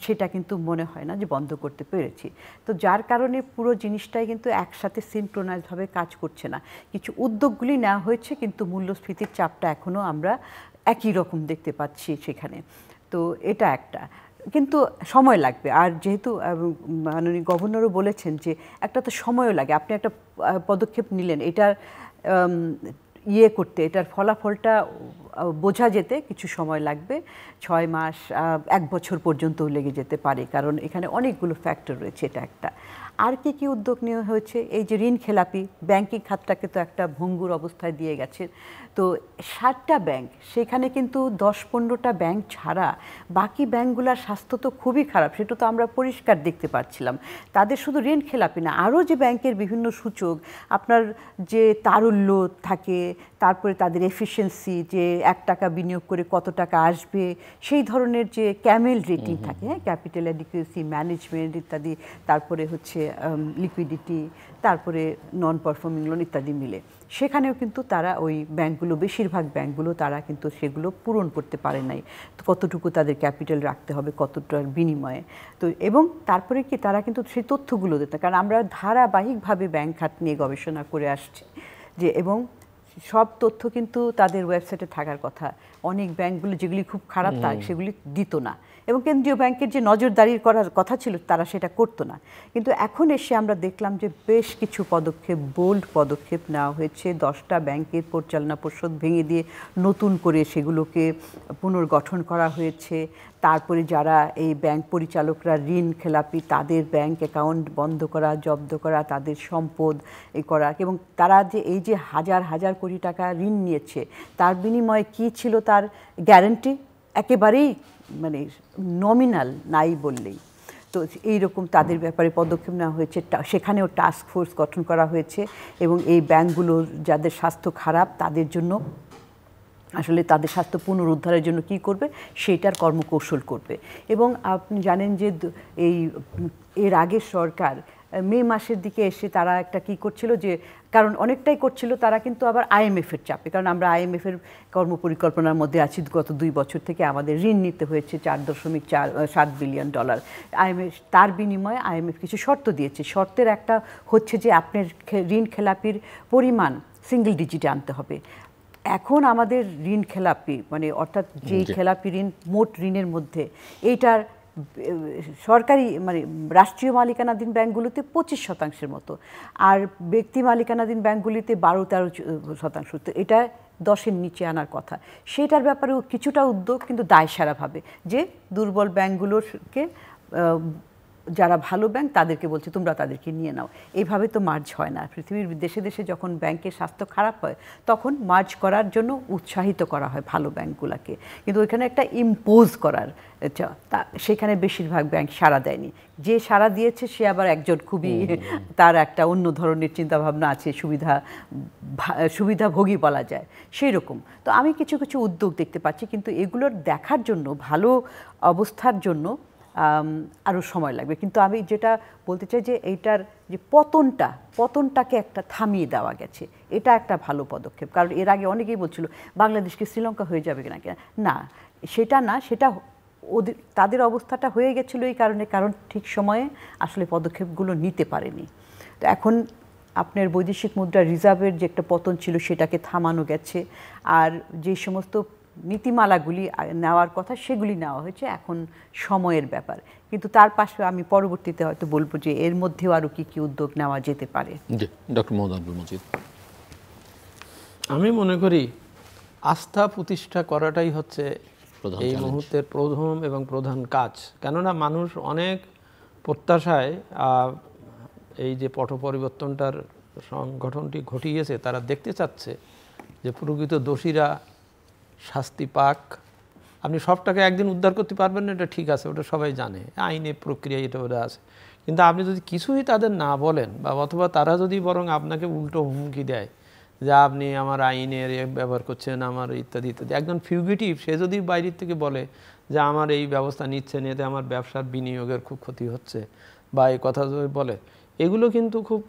সেটা কিন্তু মনে হয় না যে বন্ধ করতে পেরেছি। তো যার কারণে পুরো জিনিসটাই কিন্তু একসাথে সিনক্রোনাইজভাবে কাজ করছে না। কিছু উদ্যোগগুলি নেওয়া হয়েছে, কিন্তু মূল্যস্ফীতির চাপটা এখনও আমরা একই রকম দেখতে পাচ্ছি সেখানে। তো এটা একটা, কিন্তু সময় লাগবে। আর যেহেতু মাননীয় গভর্নরও বলেছেন যে একটা তো সময়ও লাগে, আপনি একটা পদক্ষেপ নিলেন, এটার করতে, এটার ফলাফলটা বোঝা যেতে কিছু সময় লাগবে, 6 মাস 1 বছর পর্যন্ত লেগে যেতে পারে, কারণ এখানে অনেকগুলো ফ্যাক্টর রয়েছে। এটা একটা। আর কি উদ্যোগ নেওয়া হয়েছে, এই যে ঋণ খেলাপি, ব্যাংকিং খাতটাকে তো একটা ভঙ্গুর অবস্থায় দিয়ে গেছে। তো 60টা ব্যাংক, সেখানে কিন্তু 10-15টা ব্যাংক ছাড়া বাকি ব্যাংকগুলোর স্বাস্থ্য তো খুবই খারাপ, সেটা তো আমরা পরিষ্কার দেখতে পাচ্ছিলাম। তাদের শুধু ঋণ খেলাপি না, আরও যে ব্যাংকের বিভিন্ন সূচক, আপনার যে তারল্য থাকে, তারপরে তাদের এফিসিয়েন্সি, যে 1 টাকা বিনিয়োগ করে কত টাকা আসবে, সেই ধরনের যে ক্যামেল রেটিং থাকে, হ্যাঁ, ক্যাপিটাল অ্যাডিকুয়েসি, ম্যানেজমেন্ট ইত্যাদি, তারপরে হচ্ছে লিকুইডিটি, তারপরে নন পারফর্মিং লোন ইত্যাদি মিলে, সেখানেও কিন্তু তারা ওই ব্যাংকগুলো, বেশিরভাগ ব্যাংকগুলো তারা কিন্তু সেগুলো পূরণ করতে পারে নাই। তো কতটুকু তাদের ক্যাপিটাল রাখতে হবে, কতটার বিনিময়ে। তো এবং তারপরে কি তারা কিন্তু সেই তথ্যগুলো দিত, কারণ আমরা ধারাবাহিকভাবে ব্যাংক খাত নিয়ে গবেষণা করে আসছি যে, এবং সব তথ্য কিন্তু তাদের ওয়েবসাইটে থাকার কথা। অনেক ব্যাংকগুলো যেগুলি খুব খারাপ সেগুলি দিত না, এবং কেন্দ্রীয় ব্যাংকের যে নজরদারি করার কথা ছিল তারা সেটা করতো না। কিন্তু এখন এসে আমরা দেখলাম যে বেশ কিছু পদক্ষেপ, বোল্ড পদক্ষেপ নেওয়া হয়েছে। 10টা ব্যাংকের পরিচালনা পর্ষদ ভেঙে দিয়ে নতুন করে সেগুলোকে পুনর্গঠন করা হয়েছে। তারপরে যারা এই ব্যাংক পরিচালকরা ঋণ খেলাপি, তাদের ব্যাংক অ্যাকাউন্ট বন্ধ করা, জব্দ করা, তাদের সম্পদ করা, এবং তারা যে এই যে হাজার হাজার কোটি টাকা ঋণ নিয়েছে, তার বিনিময়ে কি ছিল তার গ্যারান্টি একেবারেই মানে নমিনাল নাই বললেই। তো এইরকম তাদের ব্যাপারে পদক্ষেপ নেওয়া হয়েছে। সেখানেও টাস্ক ফোর্স গঠন করা হয়েছে, এবং এই ব্যাংকগুলো যাদের স্বাস্থ্য খারাপ তাদের জন্য আসলে তাদের স্বাস্থ্য পুনরুদ্ধারের জন্য কি করবে সেটার কর্মকৌশল করবে। এবং আপনি জানেন যে এর আগের সরকার মে মাসের দিকে এসে তারা একটা কি করছিল, যে কারণ অনেকটাই করছিল তারা কিন্তু আবার আইএমএফের চাপে, কারণ আমরা আইএমএফের কর্মপরিকল্পনার মধ্যে আছি। গত 2 বছর থেকে আমাদের ঋণ নিতে হয়েছে $4.7 বিলিয়ন। আইএমএফ তার বিনিময়ে আইএমএফ কিছু শর্ত দিয়েছে। শর্তের একটা হচ্ছে যে আপনার ঋণ খেলাপির পরিমাণ সিঙ্গেল ডিজিটে আনতে হবে। এখন আমাদের ঋণ খেলাপি মানে অর্থাৎ যেই খেলাপি ঋণ, মোট ঋণের মধ্যে এইটার সরকারি মানে রাষ্ট্রীয় মালিকানাধীন ব্যাংকগুলোতে 25% মতো, আর ব্যক্তি মালিকানাধীন ব্যাংকগুলিতে 12-13%। তো এটা 10-এর নিচে আনার কথা। সেটার ব্যাপারেও কিছুটা উদ্যোগ, কিন্তু দায়সারাভাবে, যে দুর্বল ব্যাংকগুলোকে, যারা ভালো ব্যাংক তাদেরকে বলছে তোমরা তাদেরকে নিয়ে নাও। এইভাবে তো মার্জ হয় না। পৃথিবীর দেশে দেশে যখন ব্যাংকের স্বাস্থ্য খারাপ হয় তখন মার্জ করার জন্য উৎসাহিত করা হয় ভালো ব্যাংকগুলোকে, কিন্তু ওইখানে একটা ইম্পোজ করার সেখানে বেশিরভাগ ব্যাংক সাড়া দেয়নি। যে সাড়া দিয়েছে সে আবার একজন খুবই, তার একটা অন্য ধরনের চিন্তাভাবনা আছে, সুবিধাভোগী বলা যায় সেই রকম। তো আমি কিছু কিছু উদ্যোগ দেখতে পাচ্ছি, কিন্তু এগুলোর দেখার জন্য, ভালো অবস্থার জন্য আরও সময় লাগবে। কিন্তু আমি যেটা বলতে চাই যে এইটার যে পতনটাকে একটা থামিয়ে দেওয়া গেছে, এটা একটা ভালো পদক্ষেপ। কারণ এর আগে অনেকেই বলছিল বাংলাদেশকে শ্রীলঙ্কা হয়ে যাবে কিনা, না সেটা না, সেটা তাদের অবস্থাটা হয়ে গেছিলো এই কারণে, কারণ ঠিক সময়ে আসলে পদক্ষেপগুলো নিতে পারেনি। তো এখন আপনার বৈদেশিক মুদ্রা রিজার্ভের যে একটা পতন ছিল সেটাকে থামানো গেছে, আর যে সমস্ত নীতিমালাগুলি নেওয়ার কথা সেগুলি নেওয়া হয়েছে, এখন সময়ের ব্যাপার। কিন্তু তার পাশে আমি পরবর্তীতে হয়তো বলবো যে এর মধ্যেও আরও কী কী উদ্যোগ নেওয়া যেতে পারে। ডক্টর মোহাম্মদ আব্দুল মজিদ, আমি মনে করি আস্থা প্রতিষ্ঠা করাটাই হচ্ছে এই মুহূর্তের প্রথম এবং প্রধান কাজ। কেননা মানুষ অনেক প্রত্যাশায় এই যে পট পরিবর্তনটার সংগঠনটি ঘটিয়েছে, তারা দেখতে চাচ্ছে যে প্রকৃত দোষীরা শাস্তি পাক। আপনি সবটাকে একদিন উদ্ধার করতে পারবেন না, এটা ঠিক আছে, ওটা সবাই জানে, আইনে প্রক্রিয়া এটা ওটা আছে। কিন্তু আপনি যদি কিছুই তাদের না বলেন, বা অথবা তারা যদি বরং আপনাকে উল্টো হুমকি দেয় যে আপনি আমার আইনের ব্যবহার করছেন, আমার ইত্যাদি ইত্যাদি, একজন ফিউগিটিভ সে যদি বাইরের থেকে বলে যে আমার এই ব্যবস্থা নিচ্ছেন, এতে আমার ব্যবসার বিনিয়োগের খুব ক্ষতি হচ্ছে, বা এই কথা যদি বলে, এগুলো কিন্তু খুব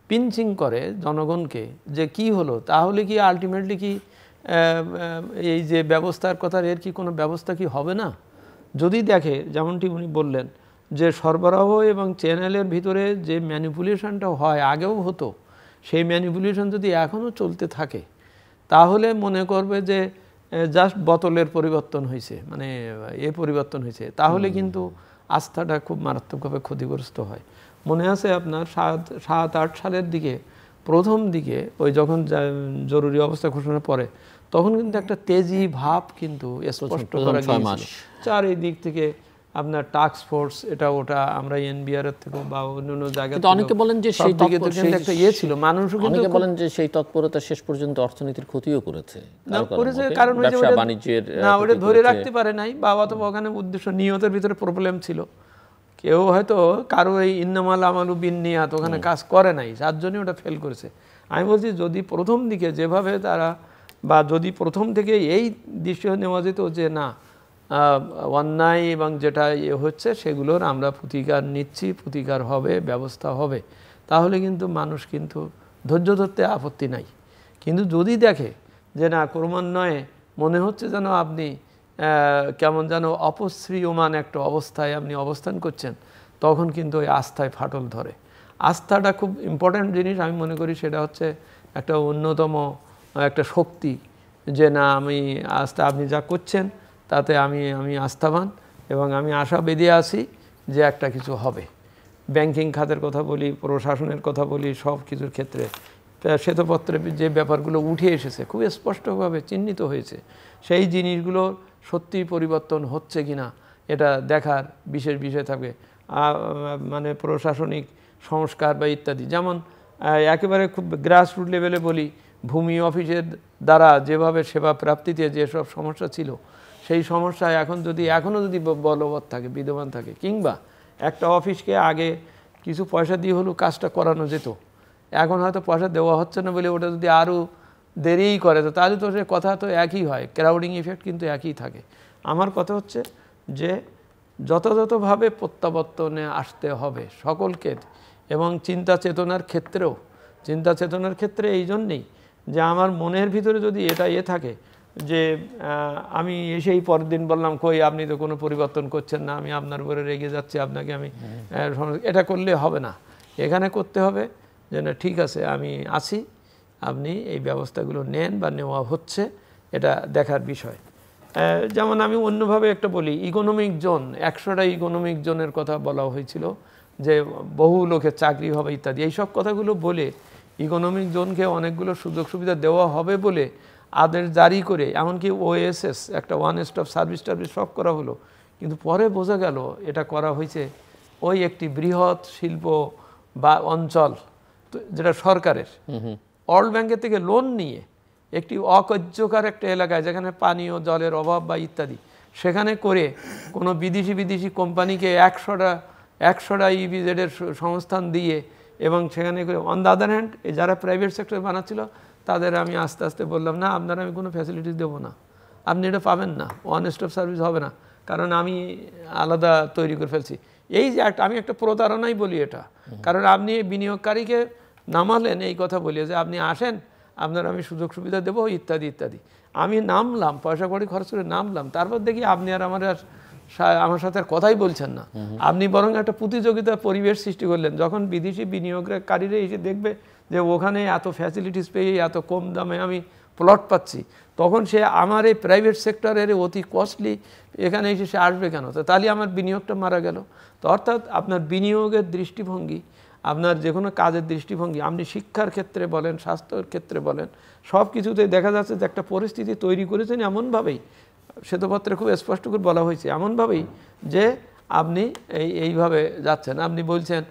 পিঞ্চিং করে জনগণকে, যে কি হলো, তাহলে কি আলটিমেটলি কি এই যে ব্যবস্থার কথা, এর কি কোনো ব্যবস্থা কি হবে না? যদি দেখে, যেমনটি উনি বললেন যে সরবরাহ এবং চ্যানেলের ভিতরে যে ম্যানিপুলেশনটা হয়, আগেও হতো, সেই ম্যানিপুলেশন যদি এখনও চলতে থাকে, তাহলে মনে করবে যে জাস্ট বোতলের পরিবর্তন হয়েছে, মানে পরিবর্তন হয়েছে, তাহলে কিন্তু আস্থাটা খুব মারাত্মকভাবে ক্ষতিগ্রস্ত হয়। মনে আছে আপনার 7-8 সালের দিকে প্রথম দিকে ওই যখন জরুরি অবস্থা ঘোষণা পরে তখন কিন্তু একটা তেজি ভাব কিন্তু স্পষ্ট করা গিয়েছিল। চারিদিক থেকে আপনার টাস্ক ফোর্স এটা ওটা আমরা এনবিআর এর থেকে বা অন্যান্য জায়গা থেকে অনেকে বলেন যে সেই একটা ইয়ে ছিল, মানুষ কিন্তু অনেকে বলেন যে সেই তৎপরতা শেষ পর্যন্ত অর্থনীতির ক্ষতিও করেছে। কারণ বাণিজ্যের না ওটা ধরে রাখতে পারে নাই বা অথবা ওখানে উদ্দেশ্য নিয়তের ভিতরে প্রবলেম ছিল। কেউ হয়তো কারো এই ইন্নামাল আমালু বিন্নিয়াত ওখানে কাজ করে নাই, যার জন্য ওটা ফেল করেছে। আমি বলছি যদি প্রথম দিকে যেভাবে তারা বা যদি প্রথম থেকে এই দৃশ্য নেওয়া যেত যে না অন্যায় এবং যেটা হচ্ছে সেগুলোর আমরা প্রতিকার নিচ্ছি, প্রতিকার হবে, ব্যবস্থা হবে, তাহলে কিন্তু মানুষ কিন্তু ধৈর্য ধরতে আপত্তি নাই। কিন্তু যদি দেখে যে না ক্রমান্বয়ে মনে হচ্ছে যেন আপনি কেমন যেন অপশ্রিয়মান একটা অবস্থায় আপনি অবস্থান করছেন, তখন কিন্তু ওই আস্থায় ফাটল ধরে। আস্থাটা খুব ইম্পর্ট্যান্ট জিনিস আমি মনে করি। সেটা হচ্ছে একটা অন্যতম একটা শক্তি যে না আমি আস্থা আপনি যা করছেন তাতে আমি আস্থাবান এবং আমি আশা বেঁধে আছি যে একটা কিছু হবে। ব্যাংকিং খাতের কথা বলি, প্রশাসনের কথা বলি, সব কিছুর ক্ষেত্রে শ্বেতপত্রে যে ব্যাপারগুলো উঠে এসেছে খুব স্পষ্টভাবে চিহ্নিত হয়েছে, সেই জিনিসগুলো সত্যি পরিবর্তন হচ্ছে কিনা এটা দেখার বিশেষ বিষয় থাকবে। মানে প্রশাসনিক সংস্কার বা ইত্যাদি, যেমন একেবারে খুব গ্রাসরুট লেভেলে বলি, ভূমি অফিসের দ্বারা যেভাবে সেবা প্রাপ্তিতে যেসব সমস্যা ছিল সেই সমস্যা এখনও যদি বলবৎ থাকে, বিদ্যমান থাকে, কিংবা একটা অফিসকে আগে কিছু পয়সা দিয়ে হলেও কাজটা করানো যেত, এখন হয়তো পয়সা দেওয়া হচ্ছে না বলে ওটা যদি আরও দেরিই করে তো তাহলে তো সে কথা তো একই হয়, ক্রাউডিং ইফেক্ট কিন্তু একই থাকে। আমার কথা হচ্ছে যে যথাযথভাবে প্রত্যাবর্তনে আসতে হবে সকলকে, এবং চিন্তা চেতনার ক্ষেত্রে এই জন্যেই যে আমার মনের ভিতরে যদি এটা থাকে যে আমি এসেই পরের দিন বললাম কই আপনি তো কোনো পরিবর্তন করছেন না, আমি আপনার উপরে রেগে যাচ্ছি, আপনাকে আমি এটা করলে হবে না। এখানে করতে হবে যে না ঠিক আছে আমি আছি, আপনি এই ব্যবস্থাগুলো নেন বা নেওয়া হচ্ছে, এটা দেখার বিষয়। যেমন আমি অন্যভাবে একটা বলি, ইকোনমিক জোন, 100টা ইকোনমিক জোনের কথা বলা হয়েছিল যে বহু লোকের চাকরি হবে ইত্যাদি, এইসব কথাগুলো বলে ইকোনমিক জোনকে অনেকগুলো সুযোগ সুবিধা দেওয়া হবে বলে আদেশ জারি করে, এমনকি ওএসএস একটা ওয়ান স্টপ সার্ভিস সব করা হলো, কিন্তু পরে বোঝা গেল এটা করা হয়েছে ওই একটি বৃহৎ শিল্প বা অঞ্চল যেটা সরকারের ওয়ার্ল্ড ব্যাংকের থেকে লোন নিয়ে একটি অকার্যকর একটা এলাকায় যেখানে পানীয় জলের অভাব বা ইত্যাদি, সেখানে করে কোনো বিদেশি কোম্পানিকে 100টা ইপিজেডের সংস্থান দিয়ে এবং সেখানে করে অন দ্য আদার হ্যান্ড যারা প্রাইভেট সেক্টর বানাচ্ছিল তাদের আমি আস্তে আস্তে বললাম না আপনারা আমি কোনো ফ্যাসিলিটিস দেবো না, আপনি এটা পাবেন না, ওয়ান স্টপ সার্ভিস হবে না, কারণ আমি আলাদা তৈরি করে ফেলছি। এই যে আমি একটা প্রতারণাই বলি এটা, কারণ আপনি বিনিয়োগকারীকে নামালেন এই কথা বলিয়ে যে আপনি আসেন আপনার আমি সুযোগ সুবিধা দেবো ইত্যাদি ইত্যাদি। আমি নামলাম, পয়সা কড়ি খরচ করে নামলাম, তারপর দেখি আপনি আর আমার সাথে আর কথাই বলছেন না, আপনি বরং একটা প্রতিযোগিতার পরিবেশ সৃষ্টি করলেন। যখন বিদেশি বিনিয়োগকারীরা এসে দেখবে যে ওখানে এত ফ্যাসিলিটিস পেয়ে এত কম দামে আমি প্লট পাচ্ছি, তখন সে আমার এই প্রাইভেট সেক্টরের অতি কস্টলি এখানে এসে সে আসবে কেন, তো তাহলে আমার বিনিয়োগটা মারা গেল। তো অর্থাৎ আপনার বিনিয়োগের দৃষ্টিভঙ্গি, আপনার যে কোনো কাজের দৃষ্টিভঙ্গি, আপনি শিক্ষার ক্ষেত্রে বলেন, স্বাস্থ্যের ক্ষেত্রে বলেন, সব কিছুতে দেখা যাচ্ছে যে একটা পরিস্থিতি তৈরি করেছেন এমনভাবেই, শ্বেতপত্রে খুব স্পষ্ট করে বলা হয়েছে, এমনভাবেই যে আপনি এইভাবে যাচ্ছেন। আপনি বলছেন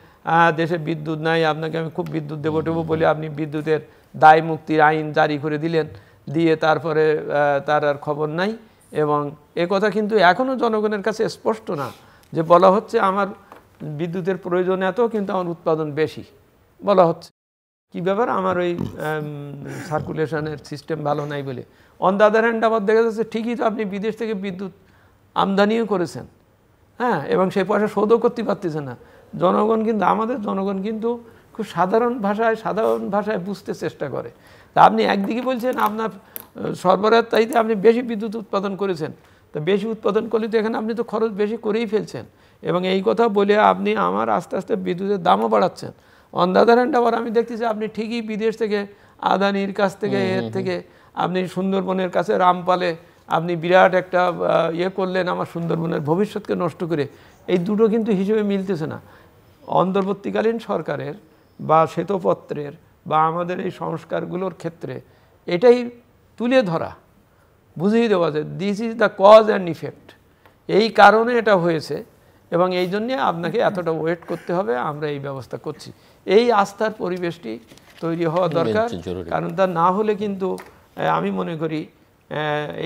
দেশে বিদ্যুৎ নাই, আপনাকে আমি খুব বিদ্যুৎ দেবো বলে আপনি বিদ্যুতের দায় মুক্তির আইন জারি করে দিলেন, দিয়ে তারপরে তার আর খবর নাই। এবং কথা কিন্তু এখনও জনগণের কাছে স্পষ্ট না, যে বলা হচ্ছে আমার বিদ্যুতের প্রয়োজন এত কিন্তু আমার উৎপাদন বেশি বলা হচ্ছে। কী ব্যাপার, আমার ওই সার্কুলেশনের সিস্টেম ভালো নাই বলে। অন দ্য আদার হ্যান্ড আবার দেখা যাচ্ছে ঠিকই তো আপনি বিদেশ থেকে বিদ্যুৎ আমদানিও করেছেন, হ্যাঁ, এবং সেই পয়সা শোধও করতে পারতেছে না। আমাদের জনগণ কিন্তু খুব সাধারণ ভাষায় বুঝতে চেষ্টা করে। তা আপনি একদিকে বলছেন আপনার সরবরাহের চাইতে আপনি বেশি বিদ্যুৎ উৎপাদন করেছেন, তো বেশি উৎপাদন করলে তো এখানে আপনি তো খরচ বেশি করেই ফেলছেন, এবং এই কথা বলে আপনি আমার আস্তে আস্তে বিদ্যুতের দামও বাড়াচ্ছেন। অন দ্য আদার হ্যান্ড আবার আমি দেখতেছি আপনি ঠিকই বিদেশ থেকে আদানির কাছ থেকে এর থেকে আপনি সুন্দরবনের কাছে রামপালে আপনি বিরাট একটা করলেন আমার সুন্দরবনের ভবিষ্যৎকে নষ্ট করে। এই দুটো কিন্তু হিসেবে মিলতেছে না। অন্তর্বর্তীকালীন সরকারের বা শ্বেতপত্রের বা আমাদের এই সংস্কারগুলোর ক্ষেত্রে এটাই তুলে ধরা, বুঝিয়ে দেওয়া যে this is the cause and effect, এই কারণে এটা হয়েছে এবং এই জন্যে আপনাকে এতটা ওয়েট করতে হবে, আমরা এই ব্যবস্থা করছি। এই আস্থার পরিবেশটি তৈরি হওয়া দরকার, কারণ তা না হলে কিন্তু আমি মনে করি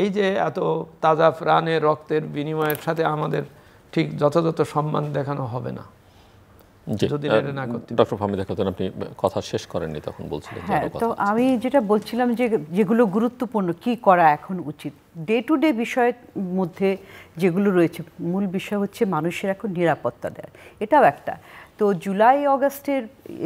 এই যে এত তাজা প্রাণের রক্তের বিনিময়ের সাথে আমাদের ঠিক যথাযথ সম্মান দেখানো হবে না যদি এটা না করতে। ডক্টর ফাহমিদা খাতুন, আপনি কথা শেষ করেননি, তখন বলছিলেন। হ্যাঁ, তো আমি যেটা বলছিলাম যে যেগুলো গুরুত্বপূর্ণ কি করা এখন উচিত, ডে টু ডে বিষয়ের মধ্যে যেগুলো রয়েছে, মূল বিষয় হচ্ছে মানুষের এখন নিরাপত্তা দেওয়া, এটাও একটা। তো জুলাই অগাস্টের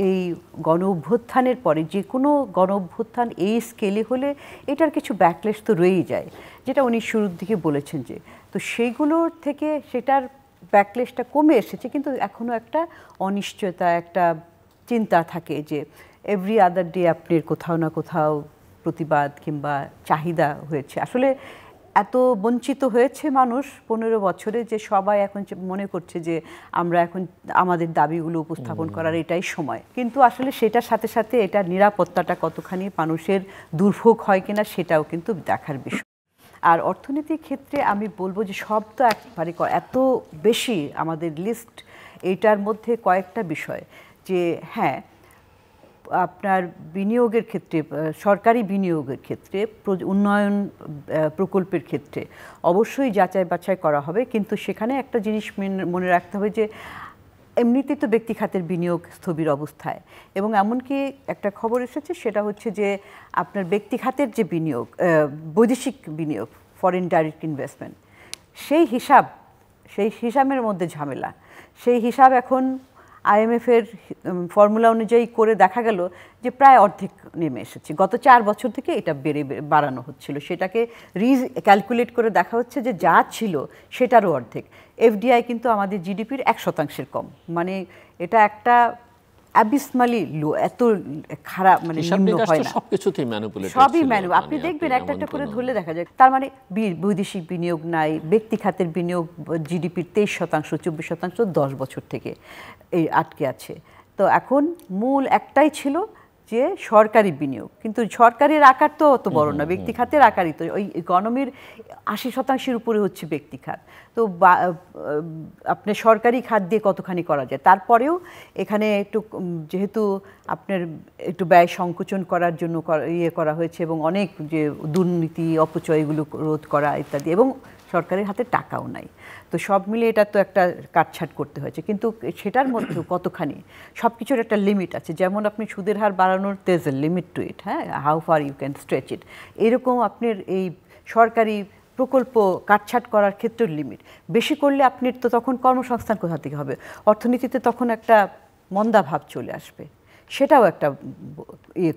এই গণ অভ্যুত্থানের পরে যে কোনো গণ অভ্যুত্থান এই স্কেলে হলে এটার কিছু ব্যাকলেশ তো রয়েই যায়, যেটা উনি শুরুর দিকে বলেছেন যে, তো সেইগুলোর থেকে সেটার ব্যাকলেশটা কমে এসেছে, কিন্তু এখনও একটা অনিশ্চয়তা, একটা চিন্তা থাকে যে এভরি আদার ডে আপনি কোথাও না কোথাও প্রতিবাদ কিংবা চাহিদা হয়েছে। আসলে এত বঞ্চিত হয়েছে মানুষ 15 বছরে যে সবাই এখন মনে করছে যে আমরা এখন আমাদের দাবিগুলো উপস্থাপন করার এটাই সময়, কিন্তু আসলে সেটার সাথে সাথে এটা নিরাপত্তাটা কতখানি মানুষের দুর্ভোগ হয় কিনা সেটাও কিন্তু দেখার বিষয়। আর অর্থনীতির ক্ষেত্রে আমি বলবো যে সব তো একবারে এত বেশি আমাদের লিস্ট, এইটার মধ্যে কয়েকটা বিষয় যে হ্যাঁ, আপনার বিনিয়োগের ক্ষেত্রে, সরকারি বিনিয়োগের ক্ষেত্রে, উন্নয়ন প্রকল্পের ক্ষেত্রে অবশ্যই যাচাই বাছাই করা হবে, কিন্তু সেখানে একটা জিনিস মনে রাখতে হবে যে এমনিতেই তো ব্যক্তি খাতের বিনিয়োগ স্থবির অবস্থায়, এবং এমনকি একটা খবর এসেছে সেটা হচ্ছে যে আপনার ব্যক্তি খাতের যে বিনিয়োগ, বৈদেশিক বিনিয়োগ, ফরেন ডাইরেক্ট ইনভেস্টমেন্ট, সেই হিসাবের মধ্যে ঝামেলা। সেই হিসাব এখন IMF-এর ফর্মুলা অনুযায়ী করে দেখা গেল যে প্রায় অর্ধেক নেমে এসেছে। গত 4 বছর থেকে এটা বাড়ানো হচ্ছিল, সেটাকে ক্যালকুলেট করে দেখা হচ্ছে যে যা ছিল সেটারও অর্ধেক। FDI কিন্তু আমাদের GDP-র 1% কম, মানে এটা একটা অ্যাবিসমালি লো, এত খারাপ, মানে নিম্ন হয় না, সবকিছুতেই ম্যানিপুলেটেড, সবই আপনি দেখবেন একটা একটা করে ধরলে দেখা যায়। তার মানে বৈদেশিক বিনিয়োগ নাই, ব্যক্তি খাতের বিনিয়োগ GDP-র 23%, 24% 10 বছর থেকে এই আটকে আছে। তো এখন মূল একটাই ছিল যে সরকারি বিনিয়োগ, কিন্তু সরকারের আকার তো অত বড় না, ব্যক্তি খাতের আকারই তো, ওই ইকোনমির 80% উপরে হচ্ছে ব্যক্তি খাত। তো আপনার সরকারি খাত দিয়ে কতখানি করা যায়। তারপরেও এখানে একটু যেহেতু আপনার একটু ব্যয় সংকোচন করার জন্য করা হয়েছে, এবং অনেক যে দুর্নীতি অপচয়গুলো রোধ করা ইত্যাদি, এবং সরকারের হাতে টাকাও নাই, তো সব মিলে এটা তো একটা কাটছাট করতে হয়েছে। কিন্তু সেটার মধ্যেও কতখানি, সব কিছুর একটা লিমিট আছে। যেমন আপনি সুদের হার বাড়ানোর there's a limit to it, হ্যাঁ, how far you can stretch it, এরকম আপনার এই সরকারি প্রকল্প কাটছাট করার ক্ষেত্রে লিমিট বেশি করলে আপনি তো তখন কর্মসংস্থান কোথা থেকে হবে, অর্থনীতিতে তখন একটা মন্দাভাব চলে আসবে, সেটাও একটা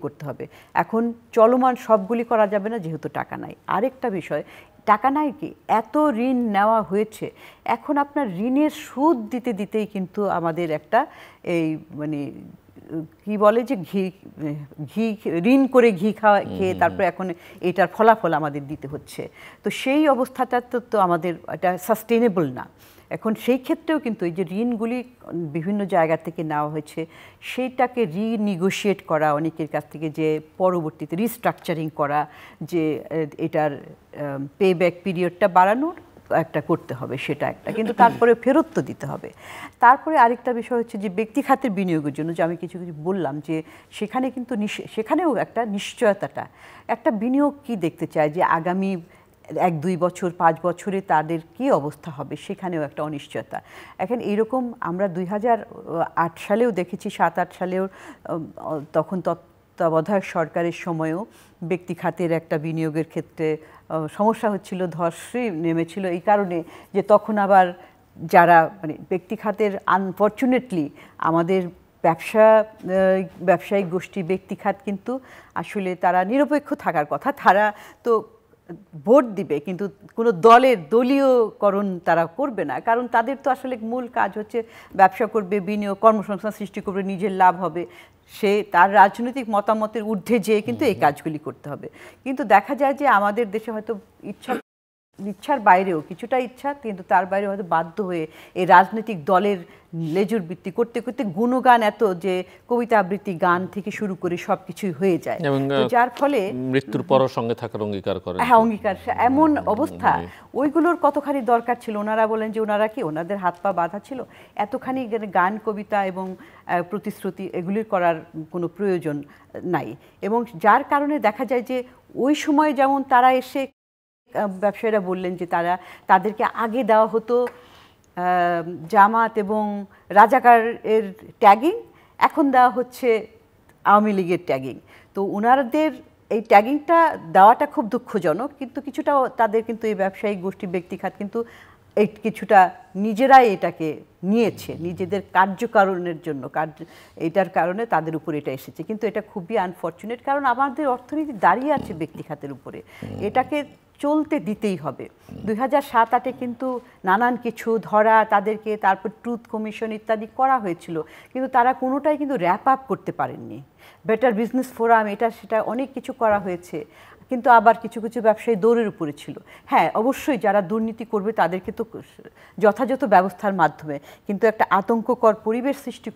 করতে হবে। এখন চলমান সবগুলি করা যাবে না যেহেতু টাকা নাই। আরেকটা বিষয়, টাকা নাই কি, এত ঋণ নেওয়া হয়েছে, এখন আপনার ঋণের সুদ দিতে দিতেই কিন্তু আমাদের একটা এই মানে কি বলে যে ঘি ঋণ করে ঘি খেয়ে তারপরে এখন এটার ফলাফল আমাদের দিতে হচ্ছে। তো সেই অবস্থাটা তো আমাদের এটা সাস্টেনেবল না। এখন সেই ক্ষেত্রেও কিন্তু এই যে ঋণগুলি বিভিন্ন জায়গা থেকে নেওয়া হয়েছে, সেইটাকে রিনিগোশিয়েট করা অনেকের কাছ থেকে, যে পরবর্তীতে রিস্ট্রাকচারিং করা, যে এটার পে ব্যাক পিরিয়ডটা বাড়ানোর একটা করতে হবে, সেটা একটা, কিন্তু তারপরে ফেরত তো দিতে হবে। তারপরে আরেকটা বিষয় হচ্ছে যে ব্যক্তি খাতের বিনিয়োগের জন্য যে আমি কিছু বললাম, যে সেখানে কিন্তু সেখানেও একটা নিশ্চয়তাটা, একটা বিনিয়োগ কি দেখতে চায় যে আগামী 1-2 বছর 5 বছরে তাদের কি অবস্থা হবে, সেখানেও একটা অনিশ্চয়তা। এখন এইরকম আমরা 2008 সালেও দেখেছি, 7-8 সালেও, তখন তত্ত্বাবধায়ক সরকারের সময়ও ব্যক্তি খাতের একটা বিনিয়োগের ক্ষেত্রে সমস্যা হচ্ছিল, ধসই নেমেছিল এই কারণে যে তখন আবার যারা মানে ব্যক্তি খাতের, আনফর্চুনেটলি আমাদের ব্যবসায়িক গোষ্ঠী ব্যক্তি খাত কিন্তু আসলে তারা নিরপেক্ষ থাকার কথা, তারা তো ভোট দিবে কিন্তু কোনো দলীয়করণ তারা করবে না, কারণ তাদের তো আসলে মূল কাজ হচ্ছে ব্যবসা করবে, বিনিয়োগ, কর্মসংস্থান সৃষ্টি করবে, নিজের লাভ হবে, সে তার রাজনৈতিক মতামতের ঊর্ধ্বে যেয়ে কিন্তু এই কাজগুলি করতে হবে। কিন্তু দেখা যায় যে আমাদের দেশে হয়তো ইচ্ছা ইচ্ছার বাইরেও কিছুটা ইচ্ছা, কিন্তু তার বাইরে হয়তো বাধ্য হয়ে এই রাজনৈতিক দলের লেজুর বৃত্তি করতে করতে গুণগান এত যে কবিতা আবৃত্তি গান থেকে শুরু করে সবকিছুই হয়ে যায়, যার ফলে মৃত্যুর পরও সঙ্গে থাকার অঙ্গীকার করে। হ্যাঁ, অঙ্গীকার এমন অবস্থা। ওইগুলোর কতখানি দরকার ছিল? ওনারা বলেন যে ওনারা কি, ওনাদের হাত পা বাঁধা ছিল? এতখানি গান কবিতা এবং প্রতিশ্রুতি এগুলির করার কোনো প্রয়োজন নাই। এবং যার কারণে দেখা যায় যে ওই সময় যেমন তারা এসে, ব্যবসায়ীরা বললেন যে তাদেরকে আগে দেওয়া হতো জামাত এবং রাজাকারের ট্যাগিং, এখন দেওয়া হচ্ছে আওয়ামী লীগের ট্যাগিং। তো ওনাদের এই ট্যাগিংটা দেওয়াটা খুব দুঃখজনক, কিন্তু কিছুটা তাদের কিন্তু এই ব্যবসায়িক গোষ্ঠী ব্যক্তিখাত কিন্তু এই কিছুটা নিজেরাই এটাকে নিয়েছে নিজেদের কার্যকারণের জন্য, এটার কারণে তাদের উপর এটা এসেছে। কিন্তু এটা খুবই আনফর্চুনেট, কারণ আমাদের অর্থনীতি দাঁড়িয়ে আছে ব্যক্তিখাতের উপরে, এটাকে চলতে দিতেই হবে। 2007-08 কিন্তু নানান কিছু ধরা তাদেরকে, তারপর ট্রুথ কমিশন ইত্যাদি করা হয়েছিল, কিন্তু তারা কোনোটাই কিন্তু র্যাপ আপ করতে পারেননি। বেটার বিজনেস ফোরাম, এটা সেটা অনেক কিছু করা হয়েছে, কিন্তু আবার কিছু কিছু ব্যবসায়ী দৌড়ের উপরে ছিল। হ্যাঁ, অবশ্যই যারা দুর্নীতি করবে তাদেরকে তো যথাযথ ব্যবস্থার মাধ্যমে, কিন্তু একটা আতঙ্ককর পরিবেশ সৃষ্টি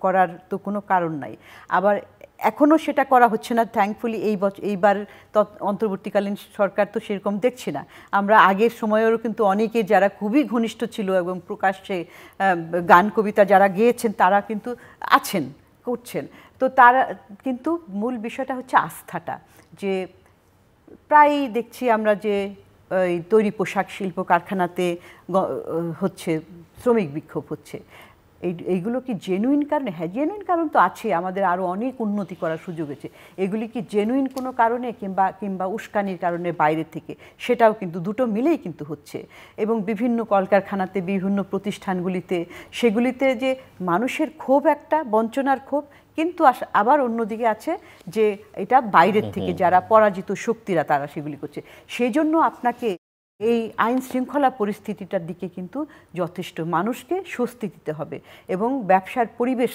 করার তো কোনো কারণ নাই। আবার এখনও সেটা করা হচ্ছে না থ্যাঙ্কফুলি। এইবার অন্তর্বর্তীকালীন সরকার তো সেরকম দেখছি না। আমরা আগের সময়েরও কিন্তু অনেকে যারা খুবই ঘনিষ্ঠ ছিল এবং প্রকাশ্যে গান কবিতা যারা গেয়েছেন তারা কিন্তু আছেন, করছেন। তো তারা কিন্তু মূল বিষয়টা হচ্ছে আস্থাটা, যে প্রায়ই দেখছি আমরা যে তৈরি পোশাক শিল্প কারখানাতে হচ্ছে শ্রমিক বিক্ষোভ হচ্ছে, এইগুলো কি জেনুইন কারণে? হ্যাঁ, জেনুইন কারণ তো আছে, আমাদের আরও অনেক উন্নতি করার সুযোগ আছে। এগুলি কি জেনুইন কোনো কারণে কিংবা উস্কানির কারণে বাইরে থেকে? সেটাও কিন্তু দুটো মিলেই কিন্তু হচ্ছে। এবং বিভিন্ন কলকারখানাতে, বিভিন্ন প্রতিষ্ঠানগুলিতে, সেগুলিতে যে মানুষের ক্ষোভ, একটা বঞ্চনার ক্ষোভ, কিন্তু আবার অন্যদিকে আছে যে এটা বাইরের থেকে যারা পরাজিত শক্তিরা তারা সেগুলি করছে। সেই জন্য আপনাকে এই আইন শৃঙ্খলা পরিস্থিতিটার দিকে কিন্তু যথেষ্ট মানুষকে স্বস্তি দিতে হবে এবং ব্যবসার পরিবেশ